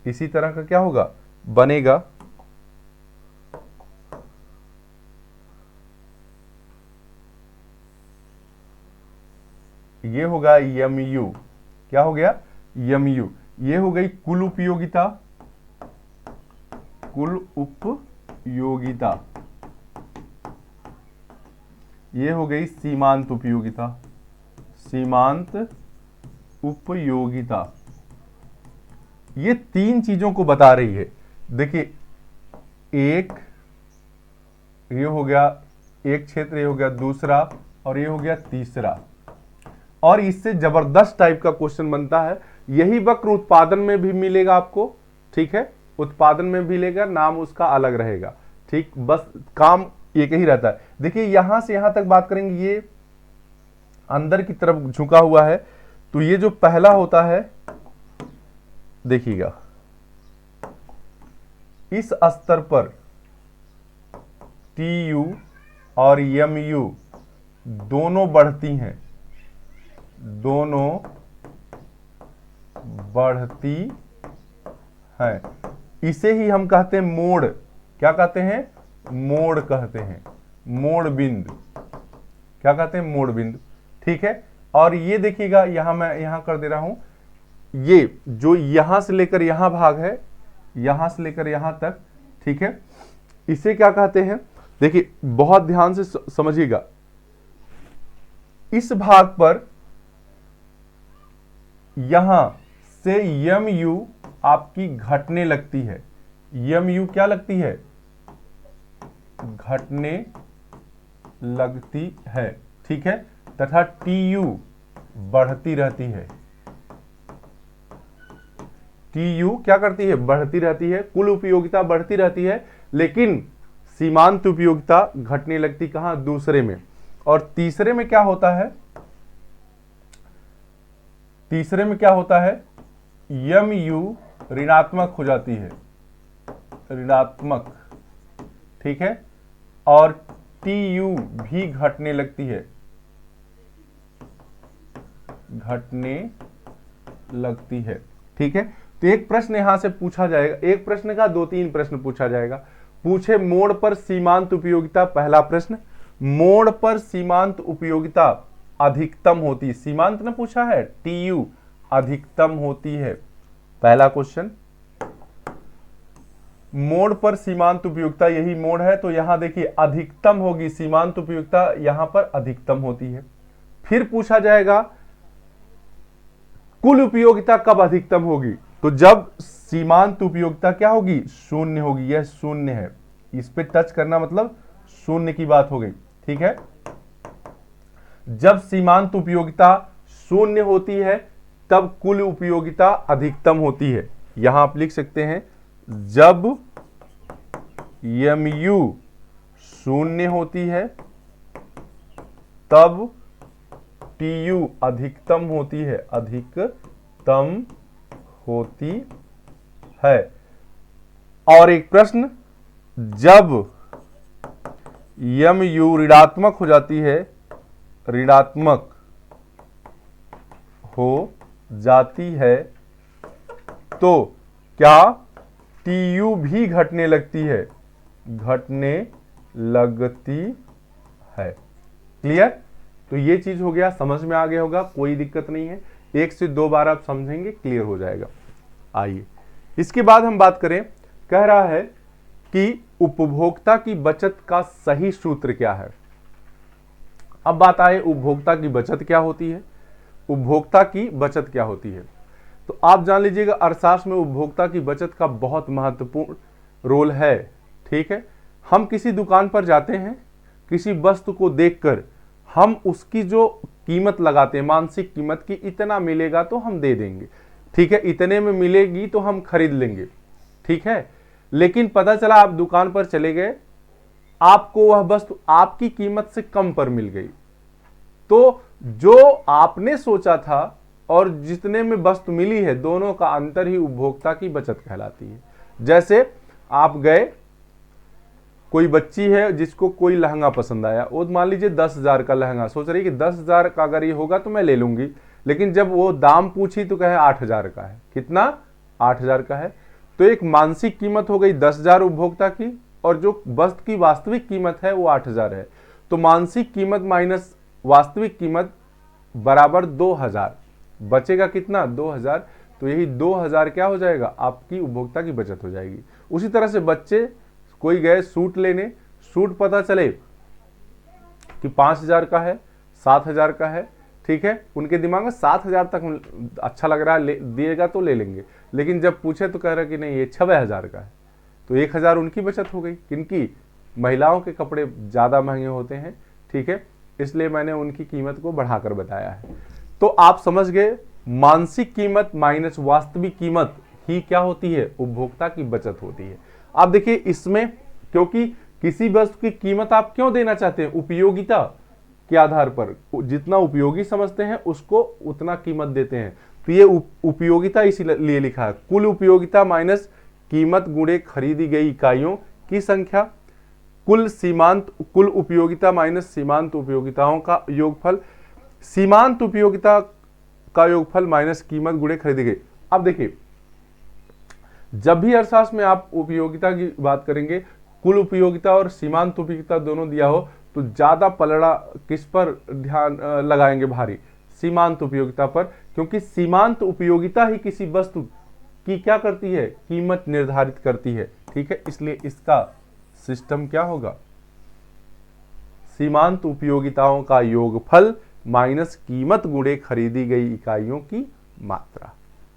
इसी तरह का क्या होगा, बनेगा। ये होगा MU, क्या हो गया, MU। ये हो गई कुल उपयोगिता, कुल उपयोगिता। ये हो गई सीमांत उपयोगिता, सीमांत उपयोगिता। ये तीन चीजों को बता रही है। देखिए एक ये हो गया एक क्षेत्र, ये हो गया दूसरा, और ये हो गया तीसरा। और इससे जबरदस्त टाइप का क्वेश्चन बनता है। यही वक्र उत्पादन में भी मिलेगा आपको, ठीक है, उत्पादन में भी मिलेगा, नाम उसका अलग रहेगा, ठीक, बस काम एक ही रहता है। देखिए यहां से यहां तक बात करेंगे, ये अंदर की तरफ झुका हुआ है, तो ये जो पहला होता है, देखिएगा इस स्तर पर TU और MU दोनों बढ़ती हैं, दोनों बढ़ती है। इसे ही हम कहते हैं मोड़, क्या कहते हैं, मोड़ कहते हैं, मोड़ बिंदु, क्या कहते हैं, मोड़ बिंदु, ठीक है। और ये देखिएगा यहां मैं यहां कर दे रहा हूं, ये जो यहां से लेकर यहां भाग है, यहां से लेकर यहां तक, ठीक है, इसे क्या कहते हैं, देखिए बहुत ध्यान से समझिएगा। इस भाग पर यहां से MU आपकी घटने लगती है, MU क्या लगती है, घटने लगती है, ठीक है, तथा TU बढ़ती रहती है, TU क्या करती है, बढ़ती रहती है। कुल उपयोगिता बढ़ती रहती है, लेकिन सीमांत उपयोगिता घटने लगती कहां, दूसरे में। और तीसरे में क्या होता है, तीसरे में क्या होता है, MU ऋणात्मक हो जाती है, ऋणात्मक, ठीक है, और TU भी घटने लगती है, घटने लगती है, ठीक है। तो एक प्रश्न यहां से पूछा जाएगा, एक प्रश्न का 2-3 प्रश्न पूछा जाएगा। पूछे मोड़ पर सीमांत उपयोगिता, पहला प्रश्न, मोड़ पर सीमांत उपयोगिता अधिकतम होती, सीमांत ने पूछा है, TU अधिकतम होती है, पहला क्वेश्चन। मोड पर सीमांत उपयोगिता यही मोड है, तो यहां देखिए अधिकतम होगी, सीमांत उपयोगिता यहां पर अधिकतम होती है। फिर पूछा जाएगा कुल उपयोगिता कब अधिकतम होगी, तो जब सीमांत उपयोगिता क्या होगी, शून्य होगी। यह शून्य है, इस पे टच करना मतलब शून्य की बात हो गई, ठीक है। जब सीमांत उपयोगिता शून्य होती है तब कुल उपयोगिता अधिकतम होती है। यहां आप लिख सकते हैं जब MU शून्य होती है तब TU अधिकतम होती है, अधिकतम होती है। और एक प्रश्न, जब MU ऋणात्मक हो जाती है, ऋणात्मक हो जाती है तो क्या TU भी घटने लगती है, घटने लगती है। क्लियर? तो ये चीज हो गया, समझ में आ गया होगा, कोई दिक्कत नहीं है, 1 से 2 बार आप समझेंगे क्लियर हो जाएगा। आइए इसके बाद हम बात करें, कह रहा है कि उपभोक्ता की बचत का सही सूत्र क्या है। अब बात आए उपभोक्ता की बचत क्या होती है, उपभोक्ता की बचत क्या होती है। तो आप जान लीजिएगा अर्थशास्त्र में उपभोक्ता की बचत का बहुत महत्वपूर्ण रोल है, ठीक है। हम किसी दुकान पर जाते हैं, किसी वस्तु को देखकर हम उसकी जो कीमत लगाते हैं, मानसिक कीमत की, इतना मिलेगा तो हम दे देंगे, ठीक है, इतने में मिलेगी तो हम खरीद लेंगे, ठीक है। लेकिन पता चला आप दुकान पर चले गए, आपको वह वस्तु आपकी कीमत से कम पर मिल गई, तो जो आपने सोचा था और जितने में वस्तु मिली है, दोनों का अंतर ही उपभोक्ता की बचत कहलाती है। जैसे आप गए, कोई बच्ची है जिसको कोई लहंगा पसंद आया, वो मान लीजिए 10,000 का लहंगा, सोच रही कि 10,000 का अगर ये होगा तो मैं ले लूंगी, लेकिन जब वो दाम पूछी तो कहे 8,000 का है। कितना? 8,000 का है। तो एक मानसिक कीमत हो गई 10,000 उपभोक्ता की, और जो वस्तु की वास्तविक कीमत है वो 8,000 है। तो मानसिक कीमत माइनस वास्तविक कीमत बराबर 2,000, बचेगा कितना? 2,000। तो यही 2,000 क्या हो जाएगा, आपकी उपभोक्ता की बचत हो जाएगी। उसी तरह से बच्चे कोई गए सूट लेने, सूट पता चले कि 5,000 का है, 7,000 का है, ठीक है, उनके दिमाग में 7,000 तक अच्छा लग रहा है, दिएगा तो ले लेंगे, लेकिन जब पूछे तो कह रहा कि नहीं ये 6,000 का है। तो 1,000 उनकी बचत हो गई। किनकी? महिलाओं के कपड़े ज़्यादा महंगे होते हैं, ठीक है, इसलिए मैंने उनकी कीमत को बढ़ाकर बताया है। तो आप समझ गए, मानसिक कीमत माइनस वास्तविक कीमत ही क्या होती है, उपभोक्ता की बचत होती है। आप देखिए इसमें, क्योंकि किसी वस्तु की कीमत आप क्यों देना चाहते हैं, उपयोगिता के आधार पर, जितना उपयोगी समझते हैं उसको उतना कीमत देते हैं। तो ये उपयोगिता इसीलिए लिखा है, कुल उपयोगिता माइनस कीमत गुणे खरीदी गई इकाइयों की संख्या, कुल उपयोगिता माइनस सीमांत उपयोगिताओं का योगफल, सीमांत उपयोगिता का योगफल माइनस कीमत गुणे खरीदी गई। अब देखिए, जब भी अर्थशास्त्र में आप उपयोगिता की बात करेंगे, कुल उपयोगिता और सीमांत उपयोगिता दोनों दिया हो तो ज्यादा पलड़ा किस पर ध्यान लगाएंगे, भारी सीमांत उपयोगिता पर, क्योंकि सीमांत उपयोगिता ही किसी वस्तु की क्या करती है, कीमत निर्धारित करती है, ठीक है। इसलिए इसका सिस्टम क्या होगा, सीमांत उपयोगिताओं का योगफल माइनस कीमत गुणे खरीदी गई इकाइयों की मात्रा,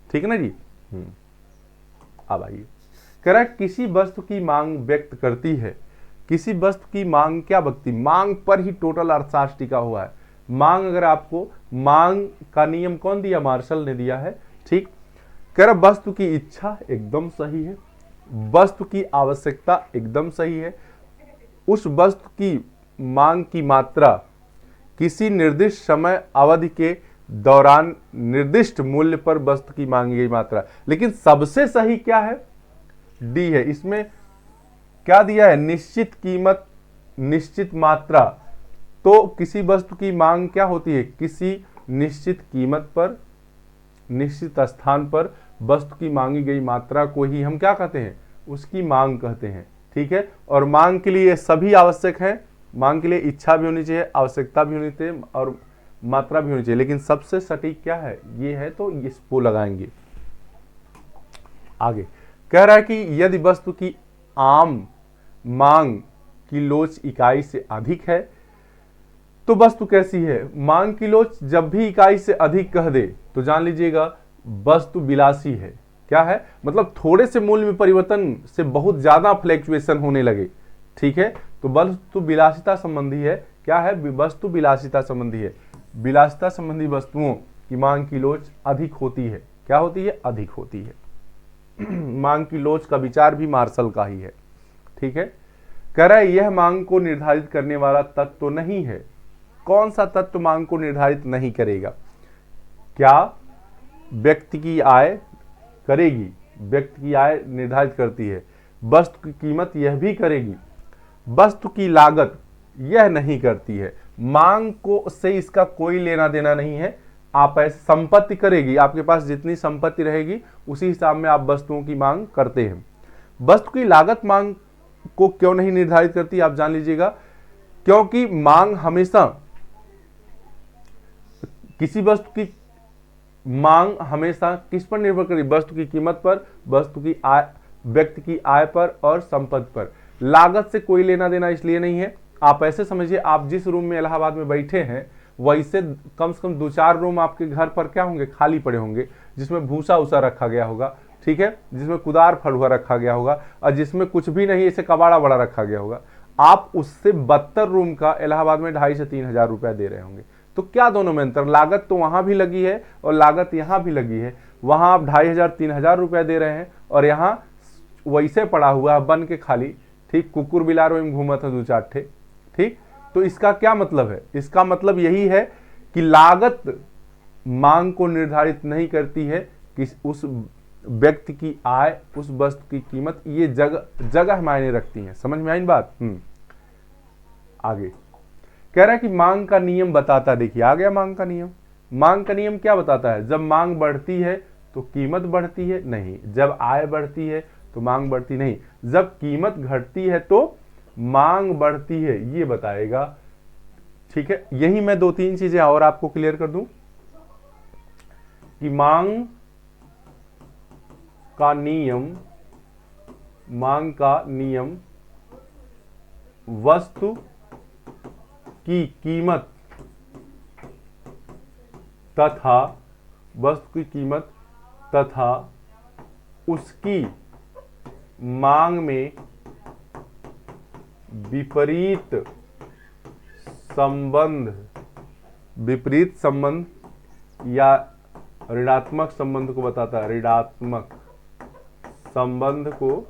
ठीक है ना जी। अब आइए, कह रहा है किसी वस्तु की मांग व्यक्त करती है, किसी वस्तु की मांग क्या व्यक्ति, मांग पर ही टोटल अर्थशास्त्र टिका हुआ है। मांग, अगर आपको मांग का नियम कौन दिया, मार्शल ने दिया है, ठीक। कह रहा वस्तु की इच्छा एकदम सही है, वस्तु की आवश्यकता एकदम सही है, उस वस्तु की मांग की मात्रा किसी निर्दिष्ट समय अवधि के दौरान निर्दिष्ट मूल्य पर वस्तु की मांगी गई मात्रा। लेकिन सबसे सही क्या है, डी है। इसमें क्या दिया है, निश्चित कीमत निश्चित मात्रा। तो किसी वस्तु की मांग क्या होती है, किसी निश्चित कीमत पर निश्चित स्थान पर वस्तु की मांगी गई मात्रा को ही हम क्या कहते हैं, उसकी मांग कहते हैं, ठीक है। और मांग के लिए सभी आवश्यक है, मांग के लिए इच्छा भी होनी चाहिए, आवश्यकता भी होनी चाहिए और मात्रा भी होनी चाहिए, लेकिन सबसे सटीक क्या है, ये है, तो इसको लगाएंगे। आगे कह रहा है कि यदि वस्तु की आम मांग की लोच इकाई से अधिक है तो वस्तु कैसी है? मांग की लोच जब भी इकाई से अधिक कह दे तो जान लीजिएगा वस्तु विलासी है। क्या है? मतलब थोड़े से मूल्य में परिवर्तन से बहुत ज्यादा फ्लैक्चुएशन होने लगे, ठीक है, तो वस्तु विलासिता संबंधी है। क्या है? वस्तु विलासिता संबंधी है। विलासिता संबंधी वस्तुओं की मांग की लोच अधिक होती है। क्या होती है? अधिक होती है। मांग की लोच का विचार भी मार्शल का ही है, ठीक है। कह रहा है यह मांग को निर्धारित करने वाला तत्व तो नहीं है। कौन सा तत्व मांग को निर्धारित नहीं करेगा? क्या? व्यक्ति की आय करेगी, व्यक्ति की आय निर्धारित करती है। वस्तु की कीमत यह भी करेगी। वस्तु की लागत यह नहीं करती है। मांग को से इसका कोई लेना देना नहीं है। आप ऐसे संपत्ति करेगी, आपके पास जितनी संपत्ति रहेगी उसी हिसाब में आप वस्तुओं की मांग करते हैं। वस्तु की लागत मांग को क्यों नहीं निर्धारित करती? आप जान लीजिएगा, क्योंकि मांग हमेशा किसी वस्तु की मांग हमेशा किस पर निर्भर करेगी? वस्तु की कीमत पर, वस्तु की आय, व्यक्ति की आय पर और संपत्ति पर। लागत से कोई लेना देना इसलिए नहीं है। आप ऐसे समझिए, आप जिस रूम में इलाहाबाद में बैठे हैं वैसे कम से कम 2-4 रूम आपके घर पर क्या होंगे? खाली पड़े होंगे, जिसमें भूसा उसा रखा गया होगा, ठीक है, जिसमें कुदार फड़ुआ रखा गया होगा और जिसमें कुछ भी नहीं, इसे कबाड़ा बड़ा रखा गया होगा। आप उससे 72 रूम का इलाहाबाद में 2,500 से 3,000 रुपया दे रहे होंगे। तो क्या दोनों में अंतर? लागत तो वहां भी लगी है और लागत यहां भी लगी है। वहां आप 2,500-3,000 रुपया दे रहे हैं और यहाँ वैसे पड़ा हुआ है बन के खाली, ठीक, कुकुर बिलार में घूमा था 2-4 ठे, ठीक। तो इसका क्या मतलब है? इसका मतलब यही है कि लागत मांग को निर्धारित नहीं करती है कि उस व्यक्ति की आय, उस वस्तु की कीमत, ये जगह मायने रखती है। समझ में आई बात? आगे कह रहा है कि मांग का नियम बताता है। देखिए आ गया मांग का नियम। मांग का नियम क्या बताता है? जब मांग बढ़ती है तो कीमत बढ़ती है नहीं, जब आय बढ़ती है तो मांग बढ़ती नहीं, जब कीमत घटती है तो मांग बढ़ती है, ये बताएगा, ठीक है। यही मैं 2-3 चीजें और आपको क्लियर कर दूं कि मांग का नियम वस्तु की कीमत तथा उसकी मांग में विपरीत संबंध या ऋणात्मक संबंध को बताता है। ऋणात्मक संबंध को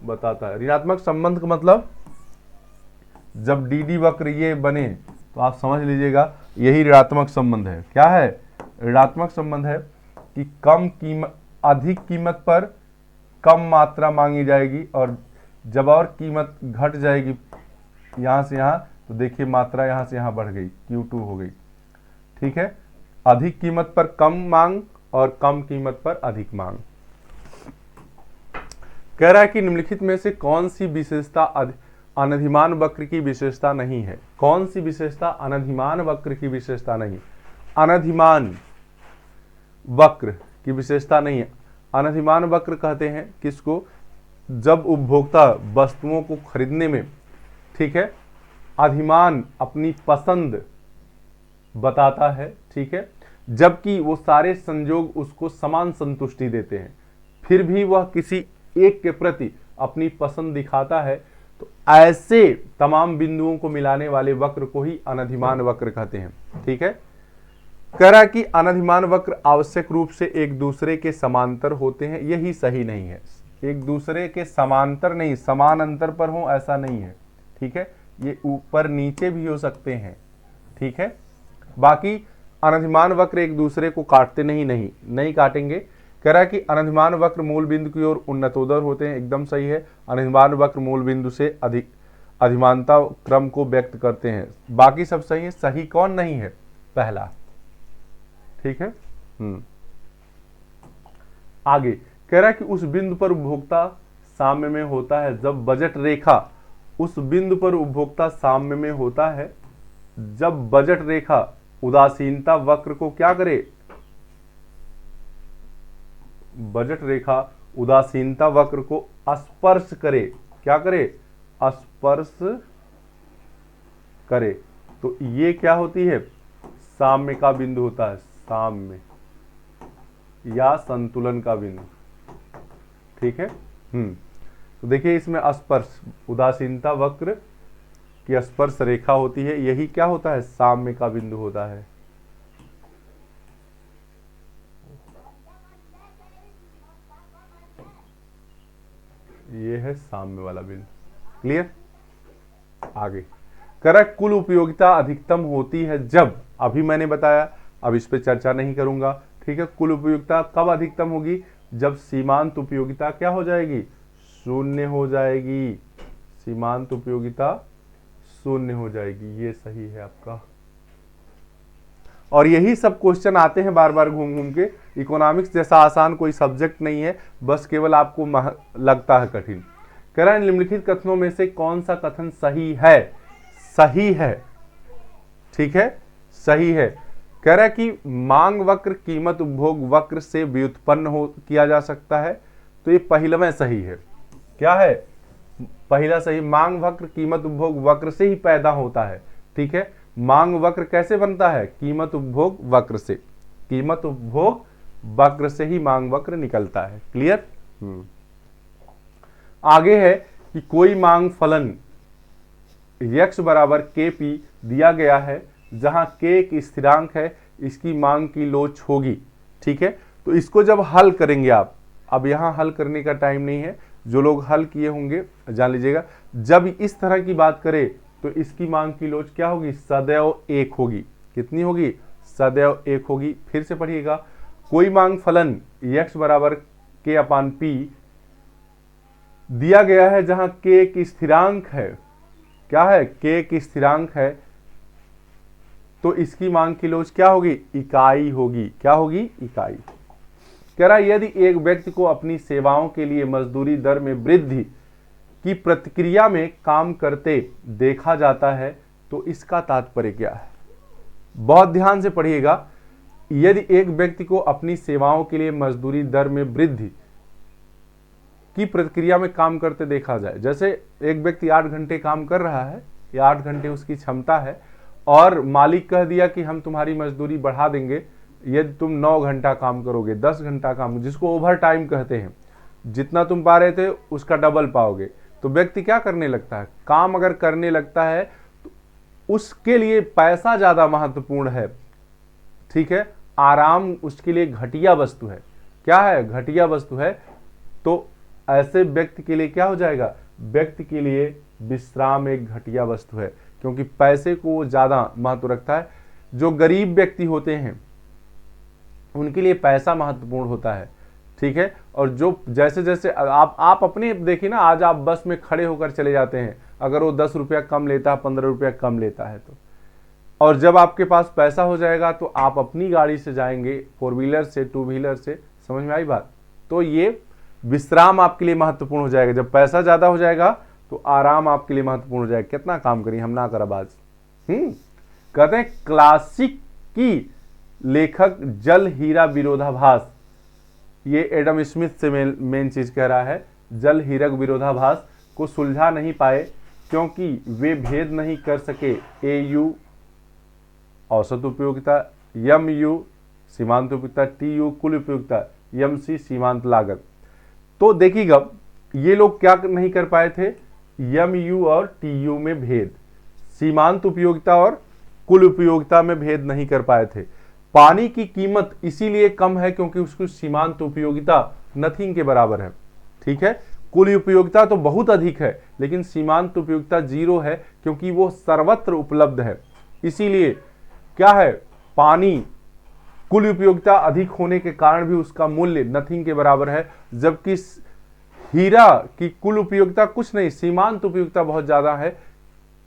बताता है। ऋणात्मक संबंध का मतलब जब डी वक्र ये बने तो आप समझ लीजिएगा यही ऋणात्मक संबंध है। क्या है? ऋणात्मक संबंध है कि अधिक कीमत पर कम मात्रा मांगी जाएगी और जब और कीमत घट जाएगी यहां से यहां, तो देखिए मात्रा यहां से यहां बढ़ गई, Q2 हो गई, ठीक है। अधिक कीमत पर कम मांग और कम कीमत पर अधिक मांग। कह रहा है कि निम्नलिखित में से कौन सी विशेषता अनधिमान वक्र की विशेषता नहीं है? कौन सी विशेषता अनधिमान वक्र की विशेषता नहीं? अनधिमान वक्र की विशेषता नहीं है। अनधिमान वक्र कहते हैं किसको? जब उपभोक्ता वस्तुओं को खरीदने में, ठीक है, अधिमान अपनी पसंद बताता है, ठीक है, जबकि वो सारे संजोग उसको समान संतुष्टि देते हैं, फिर भी वह किसी एक के प्रति अपनी पसंद दिखाता है, तो ऐसे तमाम बिंदुओं को मिलाने वाले वक्र को ही अनधिमान वक्र कहते हैं, ठीक है। कह रहा कि अनधिमान वक्र आवश्यक रूप से एक दूसरे के समांतर होते हैं, यही सही नहीं है। एक दूसरे के समांतर नहीं, समान अंतर पर हो ऐसा नहीं है, ठीक है, ये ऊपर नीचे भी हो सकते हैं, ठीक है। बाकी अनधिमान वक्र एक दूसरे को काटते नहीं काटेंगे। कह रहा है कि अनधिमान वक्र मूल बिंदु की ओर उन्नतोदर होते हैं, एकदम सही है। अनधिमान वक्र मूल बिंदु से अधिक अधिमानता क्रम को व्यक्त करते हैं, बाकी सब सही है। सही कौन नहीं है? पहला, ठीक है। आगे कह रहा है कि उस बिंदु पर उपभोक्ता साम्य में होता है जब बजट रेखा, उस बिंदु पर उपभोक्ता साम्य में होता है जब बजट रेखा उदासीनता वक्र को क्या करे? बजट रेखा उदासीनता वक्र को स्पर्श करे, क्या करे, स्पर्श करे, तो ये क्या होती है, साम्य का बिंदु होता है, साम्य या संतुलन का बिंदु। ठीक है। तो देखिए इसमें स्पर्श, उदासीनता वक्र की स्पर्श रेखा होती है, यही क्या होता है, साम्य का बिंदु होता है। ये है साम्य वाला बिंदु। क्लियर। आगे कह रहा है कुल उपयोगिता अधिकतम होती है जब, अभी मैंने बताया, अब इस पे चर्चा नहीं करूंगा। ठीक है। कुल उपयोगिता कब अधिकतम होगी, जब सीमांत उपयोगिता क्या हो जाएगी, शून्य हो जाएगी। सीमांत उपयोगिता शून्य हो जाएगी, ये सही है आपका। और यही सब क्वेश्चन आते हैं बार बार घूम घूम के। इकोनॉमिक्स जैसा आसान कोई सब्जेक्ट नहीं है, बस केवल आपको लगता है कठिन। कह रहा है निम्नलिखित कथनों में से कौन सा कथन सही है, सही है। ठीक है, सही है। कह रहा है कि मांग वक्र कीमत उपभोग वक्र से व्युत्पन्न किया जा सकता है, तो ये पहलवा सही है। क्या है, पहला सही, मांग वक्र कीमत उपभोग वक्र से ही पैदा होता है। ठीक है। मांग वक्र कैसे बनता है, कीमत उपभोग वक्र से, कीमत उपभोग वक्र से ही मांग वक्र निकलता है। क्लियर। आगे है कि कोई मांग फलन x बराबर kp दिया गया है, जहां k एक स्थिरांक है, इसकी मांग की लोच होगी। ठीक है। तो इसको जब हल करेंगे आप, अब यहां हल करने का टाइम नहीं है, जो लोग हल किए होंगे जान लीजिएगा, जब इस तरह की बात करें तो इसकी मांग की लोच क्या होगी, सदैव एक होगी। कितनी होगी, सदैव एक होगी। फिर से पढ़िएगा, कोई मांग फलन x बराबर k अपान p दिया गया है, जहां k एक स्थिरांक है, क्या है, k एक स्थिरांक है, तो इसकी मांग की लोच क्या होगी, इकाई होगी। क्या होगी, इकाई। कह रहा है यदि एक व्यक्ति को अपनी सेवाओं के लिए मजदूरी दर में वृद्धि की प्रतिक्रिया में काम करते देखा जाता है, तो इसका तात्पर्य क्या है। बहुत ध्यान से पढ़िएगा, यदि एक व्यक्ति को अपनी सेवाओं के लिए मजदूरी दर में वृद्धि की प्रतिक्रिया में काम करते देखा जाए, जैसे एक व्यक्ति 8 घंटे काम कर रहा है, या 8 घंटे उसकी क्षमता है, और मालिक कह दिया कि हम तुम्हारी मजदूरी बढ़ा देंगे यदि तुम 9 घंटा काम करोगे, 10 घंटा काम, जिसको ओवर टाइम कहते हैं, जितना तुम पा रहे थे उसका डबल पाओगे। तो व्यक्ति क्या करने लगता है, काम अगर करने लगता है तो उसके लिए पैसा ज्यादा महत्वपूर्ण है। ठीक है। आराम उसके लिए घटिया वस्तु है। क्या है, घटिया वस्तु है। तो ऐसे व्यक्ति के लिए क्या हो जाएगा, व्यक्ति के लिए विश्राम एक घटिया वस्तु है, क्योंकि पैसे को ज्यादा महत्व रखता है। जो गरीब व्यक्ति होते हैं उनके लिए पैसा महत्वपूर्ण होता है। ठीक है। और जो जैसे जैसे आप अपने देखिए ना, आज आप बस में खड़े होकर चले जाते हैं, अगर वो 10 रुपया कम लेता है, 15 रुपया कम लेता है, तो और जब आपके पास पैसा हो जाएगा तो आप अपनी गाड़ी से जाएंगे, 4 व्हीलर से, 2 व्हीलर से। समझ में आई बात। तो ये विश्राम आपके लिए महत्वपूर्ण हो जाएगा। जब पैसा ज्यादा हो जाएगा तो आराम आपके लिए महत्वपूर्ण हो जाएगा। कितना काम करिए, हम ना कर अब आज। कहते हैं क्लासिक की लेखक जल हीरा विरोधाभास, ये एडम स्मिथ से मेन चीज कह रहा है, जल हीरक विरोधाभास को सुलझा नहीं पाए क्योंकि वे भेद नहीं कर सके AU औसत उपयोगिता, MU सीमांत उपयोगिता, TU कुल उपयोगिता, MC सीमांत लागत। तो देखिएगा ये लोग क्या नहीं कर पाए थे, MU और TU में भेद, सीमांत उपयोगिता और कुल उपयोगिता में भेद नहीं कर पाए थे। पानी की कीमत इसीलिए कम है क्योंकि उसकी सीमांत उपयोगिता नथिंग के बराबर है। ठीक है। कुल उपयोगिता तो बहुत अधिक है, लेकिन सीमांत उपयोगिता 0 है क्योंकि वो सर्वत्र उपलब्ध है। इसीलिए क्या है, पानी कुल उपयोगिता अधिक होने के कारण भी उसका मूल्य नथिंग के बराबर है, जबकि हीरा की कुल उपयोगिता कुछ नहीं, सीमांत उपयोगिता बहुत ज्यादा है,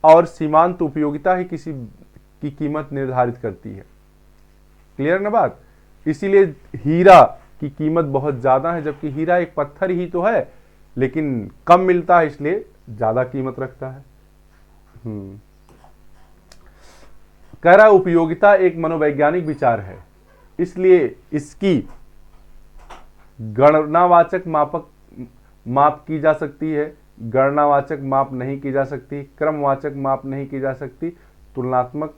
और सीमांत उपयोगिता ही किसी की कीमत निर्धारित करती है। क्लियर ना बात। इसीलिए हीरा की कीमत बहुत ज्यादा है, जबकि हीरा एक पत्थर ही तो है, लेकिन कम मिलता है इसलिए ज्यादा कीमत रखता है। कह रहा है उपयोगिता एक मनोवैज्ञानिक विचार है, इसलिए इसकी गणनावाचक माप की जा सकती है, गणनावाचक माप नहीं की जा सकती, क्रमवाचक माप नहीं की जा सकती, तुलनात्मक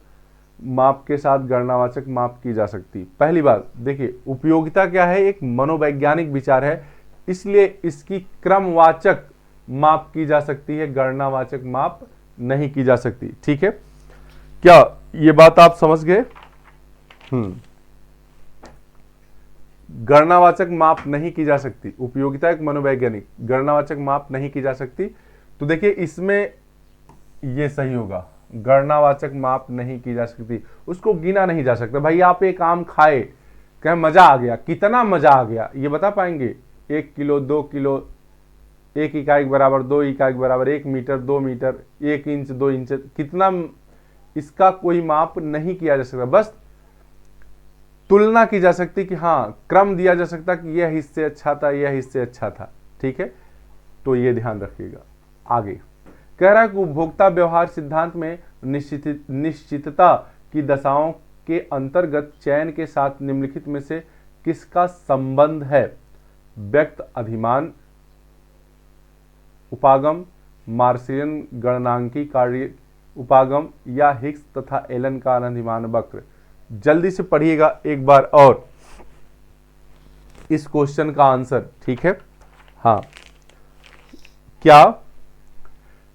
माप के साथ गणनावाचक माप की जा सकती। पहली बात देखिए, उपयोगिता क्या है, एक मनोवैज्ञानिक विचार है, इसलिए इसकी क्रमवाचक माप की जा सकती है, गणनावाचक माप नहीं की जा सकती। ठीक है, क्या ये बात आप समझ गए? गणनावाचक माप नहीं की जा सकती, उपयोगिता एक मनोवैज्ञानिक, गणनावाचक माप नहीं की जा सकती। तो देखिए इसमें ये सही होगा, गणनावाचक माप नहीं की जा सकती, उसको गिना नहीं जा सकता। भाई आप एक आम खाए, कहे मजा आ गया, कितना मजा आ गया ये बता पाएंगे? 1 किलो, 2 किलो, 1 इकाई के बराबर, 2 इकाई के बराबर, 1 मीटर, 2 मीटर, 1 इंच, 2 इंच, कितना, इसका कोई माप नहीं किया जा सकता। बस तुलना की जा सकती कि हाँ, क्रम दिया जा सकता कि यह हिस्से अच्छा था, यह हिस्से अच्छा था। ठीक है, तो ये ध्यान रखिएगा। आगे कह रहा है कि उपभोक्ता व्यवहार सिद्धांत में निश्चितता की दशाओं के अंतर्गत चयन के साथ निम्नलिखित में से किसका संबंध है? व्यक्त अधिमान उपागम, मार्सियन गणनांकी कार्य उपागम, या हिग्स तथा एलन का अधिमान वक्र। जल्दी से पढ़िएगा एक बार और इस क्वेश्चन का आंसर। ठीक है, हाँ, क्या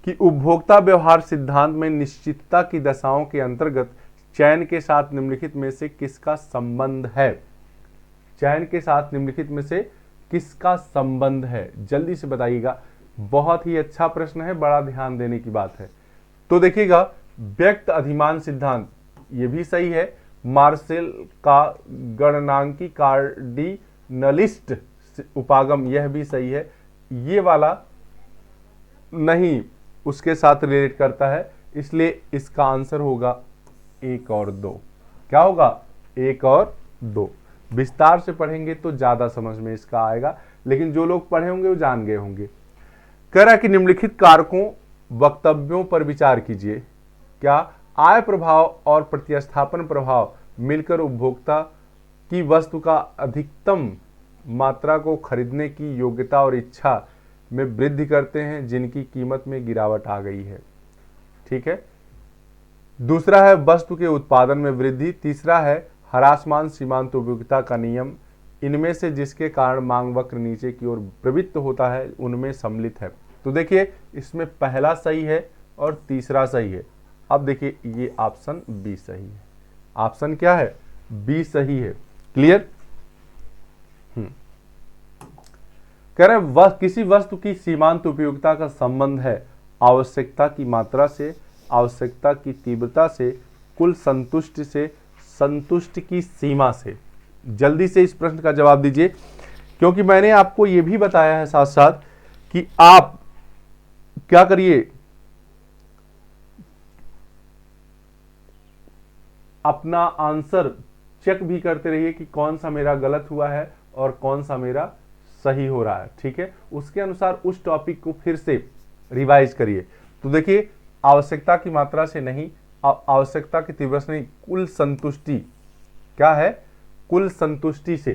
कि उपभोक्ता व्यवहार सिद्धांत में निश्चितता की दशाओं के अंतर्गत चयन के साथ निम्नलिखित में से किसका संबंध है? चयन के साथ निम्नलिखित में से किसका संबंध है? जल्दी से बताइएगा, बहुत ही अच्छा प्रश्न है, बड़ा ध्यान देने की बात है। तो देखिएगा, व्यक्त अधिमान सिद्धांत ये भी सही है, मार्सेल का गणनांकी कार्डिनलिस्ट उपागम यह भी सही है, ये वाला नहीं उसके साथ रिलेट करता है, इसलिए इसका आंसर होगा 1 और 2। क्या होगा? 1 और 2। विस्तार से पढ़ेंगे तो ज्यादा समझ में इसका आएगा, लेकिन जो लोग पढ़े होंगे वो जान गए होंगे। कह रहा कि निम्नलिखित कारकों वक्तव्यों पर विचार कीजिए। क्या आय प्रभाव और प्रतिस्थापन प्रभाव मिलकर उपभोक्ता की वस्तु का अधिकतम मात्रा को खरीदने की योग्यता और इच्छा में वृद्धि करते हैं, जिनकी कीमत में गिरावट आ गई है? ठीक है, दूसरा है वस्तु के उत्पादन में वृद्धि, तीसरा है ह्रासमान सीमांत उपयोगिता का नियम, इनमें से जिसके कारण मांग वक्र नीचे की ओर प्रवृत्त होता है उनमें सम्मिलित है। तो देखिए इसमें पहला सही है और तीसरा सही है। अब देखिए ये ऑप्शन बी सही है। ऑप्शन क्या है? बी सही है। क्लियर? कह रहे वह किसी वस्तु की सीमांत उपयोगिता का संबंध है आवश्यकता की मात्रा से, आवश्यकता की तीव्रता से, कुल संतुष्टि से, संतुष्टि की सीमा से। जल्दी से इस प्रश्न का जवाब दीजिए, क्योंकि मैंने आपको यह भी बताया है साथ साथ कि आप क्या करिए, अपना आंसर चेक भी करते रहिए कि कौन सा मेरा गलत हुआ है और कौन सा मेरा सही हो रहा है। ठीक है, उसके अनुसार उस टॉपिक को फिर से रिवाइज करिए। तो देखिए, आवश्यकता की मात्रा से नहीं, आवश्यकता की तीव्रता से नहीं, कुल संतुष्टि क्या है? कुल संतुष्टि से।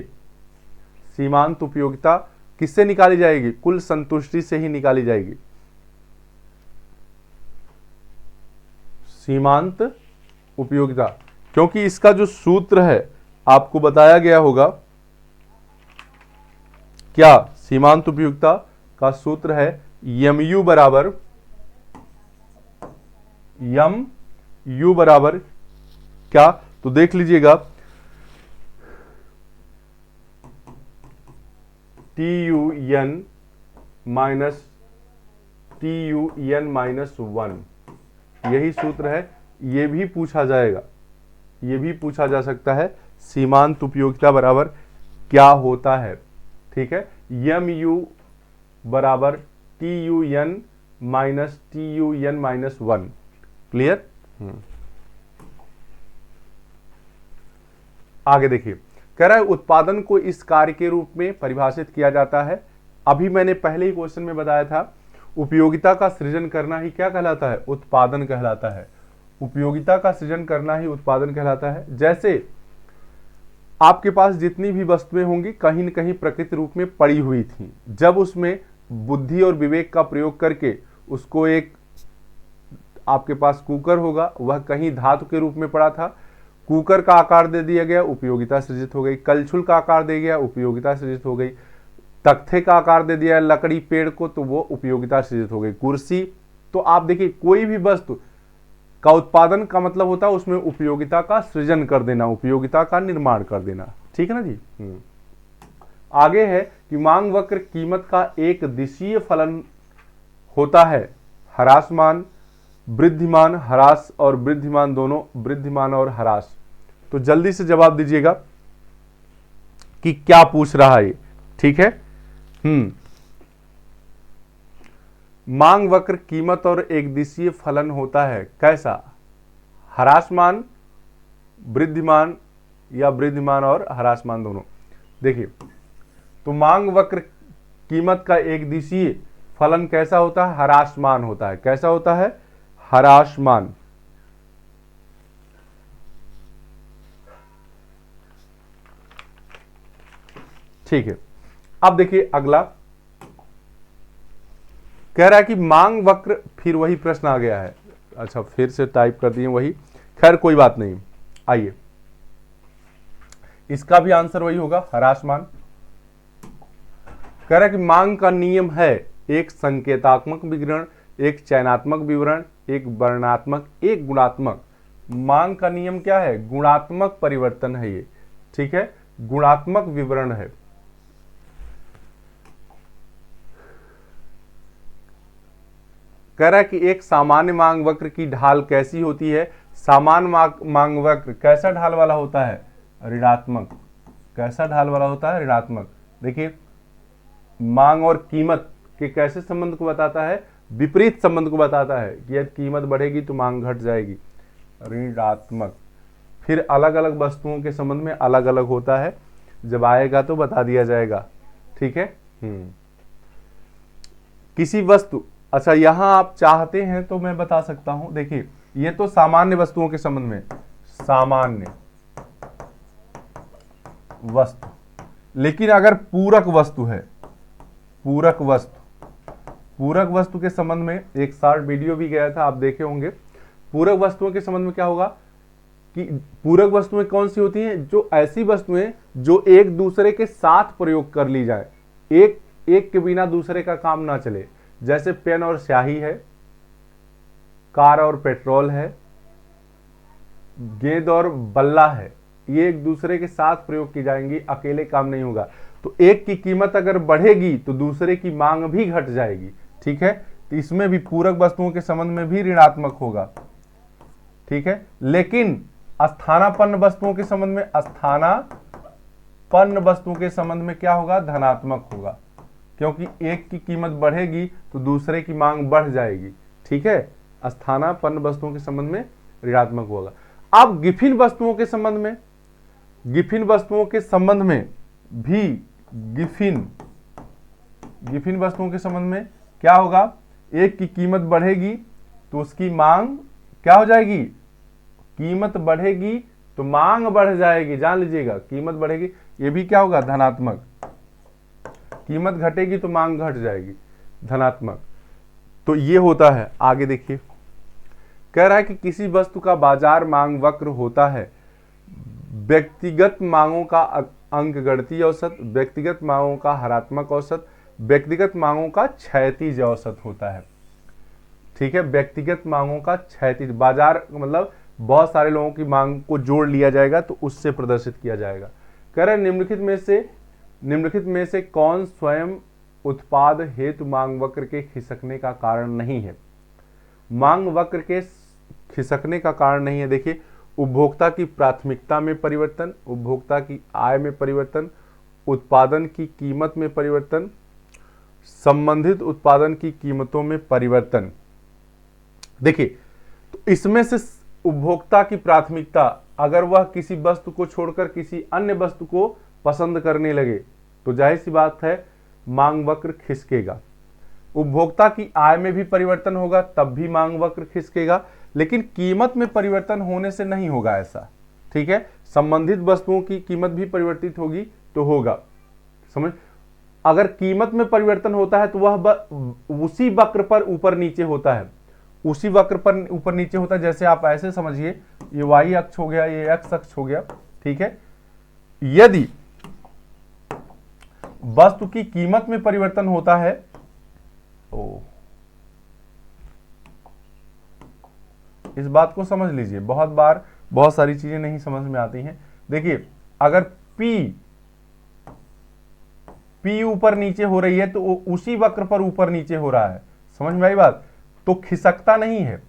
सीमांत उपयोगिता किससे निकाली जाएगी? कुल संतुष्टि से ही निकाली जाएगी। सीमांत उपयोगिता, क्योंकि इसका जो सूत्र है आपको बताया गया होगा। क्या? सीमांत उपयोगिता का सूत्र है MU बराबर क्या? तो देख लीजिएगा, TUN माइनस 1, यही सूत्र है। ये भी पूछा जाएगा, ये भी पूछा जा सकता है, सीमांत उपयोगिता बराबर क्या होता है। ठीक है, MU बराबर TUN माइनस 1। क्लियर? आगे देखिए, कह रहा है उत्पादन को इस कार्य के रूप में परिभाषित किया जाता है। अभी मैंने पहले ही क्वेश्चन में बताया था, उपयोगिता का सृजन करना ही क्या कहलाता है? उत्पादन कहलाता है। उपयोगिता का सृजन करना ही उत्पादन कहलाता है। जैसे आपके पास जितनी भी वस्तुएं होंगी कहीं न कहीं प्रकृति रूप में पड़ी हुई थी। जब उसमें बुद्धि और विवेक का प्रयोग करके उसको एक आपके पास कुकर होगा, वह कहीं धातु के रूप में पड़ा था, कुकर का आकार दे दिया गया, उपयोगिता सृजित हो गई। कलछुल का आकार दे गया, उपयोगिता सृजित हो गई। तख्ते का आकार दे दिया लकड़ी पेड़ को, तो वो उपयोगिता सृजित हो गई। कुर्सी, तो आप देखिए कोई भी वस्तु का उत्पादन का मतलब होता है उसमें उपयोगिता का सृजन कर देना, उपयोगिता का निर्माण कर देना। ठीक है ना जी। आगे है कि मांग वक्र कीमत का एक दिशीय फलन होता है। ह्रासमान, वृद्धिमान, ह्रास और वृद्धिमान दोनों, वृद्धिमान और ह्रास। तो जल्दी से जवाब दीजिएगा कि क्या पूछ रहा है। ठीक है। मांग वक्र कीमत और एक दिशीय फलन होता है। कैसा? ह्रासमान, वृद्धिमान या वृद्धिमान और ह्रासमान दोनों। देखिए, तो मांग वक्र कीमत का एक दिशीय फलन कैसा होता है? ह्रासमान होता है। कैसा होता है? ह्रासमान। ठीक है। अब देखिए अगला कह रहा है कि मांग वक्र, फिर वही प्रश्न आ गया है। अच्छा, फिर से टाइप कर दिए वही, खैर कोई बात नहीं। आइए, इसका भी आंसर वही होगा, ह्रासमान। कह रहा है कि मांग का नियम है एक संकेतात्मक विवरण, एक चयनात्मक विवरण, एक वर्णनात्मक, एक गुणात्मक। मांग का नियम क्या है? गुणात्मक परिवर्तन है ये। ठीक है, गुणात्मक विवरण है। कह रहा है कि एक सामान्य मांग वक्र की ढाल कैसी होती है? सामान्य मांग वक्र कैसा ढाल वाला होता है? ऋणात्मक। कैसा ढाल वाला होता है? ऋणात्मक। देखिए, मांग और कीमत के कैसे संबंध को बताता है? विपरीत संबंध को बताता है कि यदि कीमत बढ़ेगी तो मांग घट जाएगी, ऋणात्मक। फिर अलग अलग वस्तुओं के संबंध में अलग अलग होता है, जब आएगा तो बता दिया जाएगा। ठीक है। किसी वस्तु, अच्छा यहां आप चाहते हैं तो मैं बता सकता हूं। देखिए, ये तो सामान्य वस्तुओं के संबंध में, सामान्य वस्तु। लेकिन अगर पूरक वस्तु है, पूरक वस्तु के संबंध में एक शॉर्ट वीडियो भी गया था, आप देखे होंगे। पूरक वस्तुओं के संबंध में क्या होगा कि पूरक वस्तुएं कौन सी होती हैं? जो ऐसी वस्तुएं जो एक दूसरे के साथ प्रयोग कर ली जाए, एक के बिना दूसरे का काम ना चले। जैसे पेन और स्याही है, कार और पेट्रोल है, गेंद और बल्ला है। ये एक दूसरे के साथ प्रयोग की जाएंगी, अकेले काम नहीं होगा। तो एक की कीमत अगर बढ़ेगी तो दूसरे की मांग भी घट जाएगी। ठीक है, तो इसमें भी पूरक वस्तुओं के संबंध में भी ऋणात्मक होगा। ठीक है, लेकिन स्थानापन्न वस्तुओं के संबंध में, स्थानापन्न वस्तुओं के संबंध में क्या होगा? धनात्मक होगा, क्योंकि एक की कीमत बढ़ेगी तो दूसरे की मांग बढ़ जाएगी। ठीक है, स्थानापन्न वस्तुओं के संबंध में ऋणात्मक होगा। अब गिफिन वस्तुओं के संबंध में, गिफिन वस्तुओं के संबंध में भी, गिफिन वस्तुओं के संबंध में क्या होगा? एक की कीमत बढ़ेगी तो उसकी मांग क्या हो जाएगी? कीमत बढ़ेगी तो मांग बढ़ जाएगी। जान लीजिएगा, कीमत बढ़ेगी, ये भी क्या होगा? धनात्मक। कीमत घटेगी तो मांग घट जाएगी, धनात्मक। तो ये होता है। आगे देखिए, कह रहा है कि किसी वस्तु का बाजार मांग वक्र होता है। व्यक्तिगत मांगों का अंकगणितीय औसत, व्यक्तिगत मांगों का हरात्मक औसत, व्यक्तिगत मांगों का क्षैतिज औसत होता है। ठीक है, व्यक्तिगत मांगों का क्षैतिज, बाजार मतलब बहुत सारे लोगों की मांग को जोड़ लिया जाएगा तो उससे प्रदर्शित किया जाएगा। कह रहे निम्नलिखित में से कौन स्वयं उत्पाद हेतु मांग वक्र के खिसकने का कारण नहीं है? मांग वक्र के खिसकने का कारण नहीं है। देखिए, उपभोक्ता की प्राथमिकता में परिवर्तन, उपभोक्ता की आय में परिवर्तन, उत्पादन की कीमत में परिवर्तन, संबंधित उत्पादन की कीमतों में परिवर्तन। देखिए, तो इसमें से उपभोक्ता की प्राथमिकता, अगर वह किसी वस्तु को छोड़कर किसी अन्य वस्तु को पसंद करने लगे तो जाहिर सी बात है मांग वक्र खिसकेगा। उपभोक्ता की आय में भी परिवर्तन होगा तब भी मांग वक्र खिसकेगा, लेकिन कीमत में परिवर्तन होने से नहीं होगा ऐसा। ठीक है, संबंधित वस्तुओं की कीमत भी परिवर्तित होगी तो होगा, समझ। अगर कीमत में परिवर्तन होता है तो वह उसी वक्र पर ऊपर नीचे होता है, उसी वक्र पर ऊपर नीचे होता है। जैसे आप ऐसे समझिए, ये y अक्ष हो गया, ये x अक्ष हो गया, ठीक है। यदि वस्तु की कीमत में परिवर्तन होता है तो इस बात को समझ लीजिए, बहुत बार बहुत सारी चीजें नहीं समझ में आती हैं। देखिए, अगर P ऊपर नीचे हो रही है तो उसी वक्र पर ऊपर नीचे हो रहा है, समझ में आई बात, तो खिसकता नहीं है।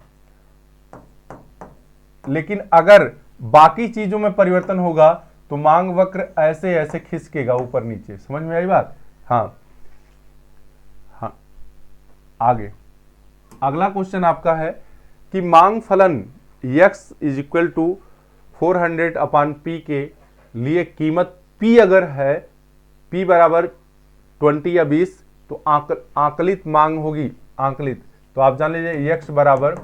लेकिन अगर बाकी चीजों में परिवर्तन होगा तो मांग वक्र ऐसे ऐसे खिसकेगा ऊपर नीचे, समझ में आई बात। हाँ हाँ, आगे अगला क्वेश्चन आपका है कि मांग फलन x is equal to 400/p के लिए कीमत p अगर है, p बराबर 20 या 20, तो आकलित मांग होगी, आकलित। तो आप जान लीजिए x बराबर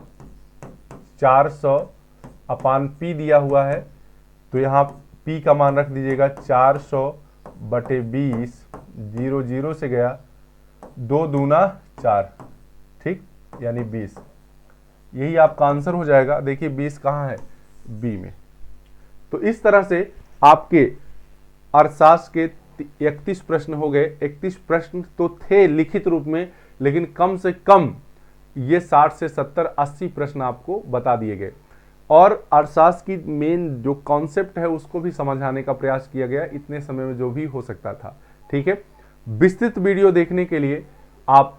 400/p दिया हुआ है, तो यहाँ p का मान रख दीजिएगा 400/20, 0 0 से गया, 2 दूना 4, ठीक, यानी 20। यही आपका आंसर हो जाएगा। देखिए 20 कहाँ है, बी में। तो इस तरह से आपके अर्थशास्त्र के 31 प्रश्न हो गए। 31 प्रश्न तो थे लिखित रूप में, लेकिन कम से कम ये 60 से 70 80 प्रश्न आपको बता दिए गए, और अर्थशास्त्र की मेन जो कॉन्सेप्ट है उसको भी समझाने का प्रयास किया गया इतने समय में जो भी हो सकता था, ठीक है। विस्तृत वीडियो देखने के लिए आप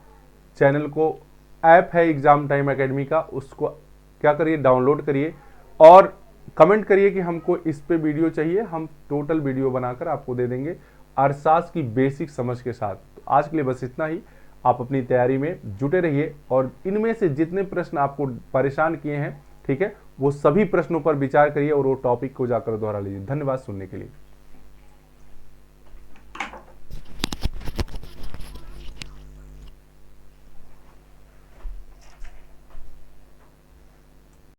चैनल को, ऐप है एग्जाम टाइम एकेडमी का, उसको क्या करिए, डाउनलोड करिए और कमेंट करिए कि हमको इस पे वीडियो चाहिए, हम टोटल वीडियो बनाकर आपको दे देंगे अर्थशास्त्र की बेसिक समझ के साथ। तो आज के लिए बस इतना ही। आप अपनी तैयारी में जुटे रहिए और इनमें से जितने प्रश्न आपको परेशान किए हैं, ठीक है, वो सभी प्रश्नों पर विचार करिए और वो टॉपिक को जाकर दोहरा लीजिए। धन्यवाद सुनने के लिए।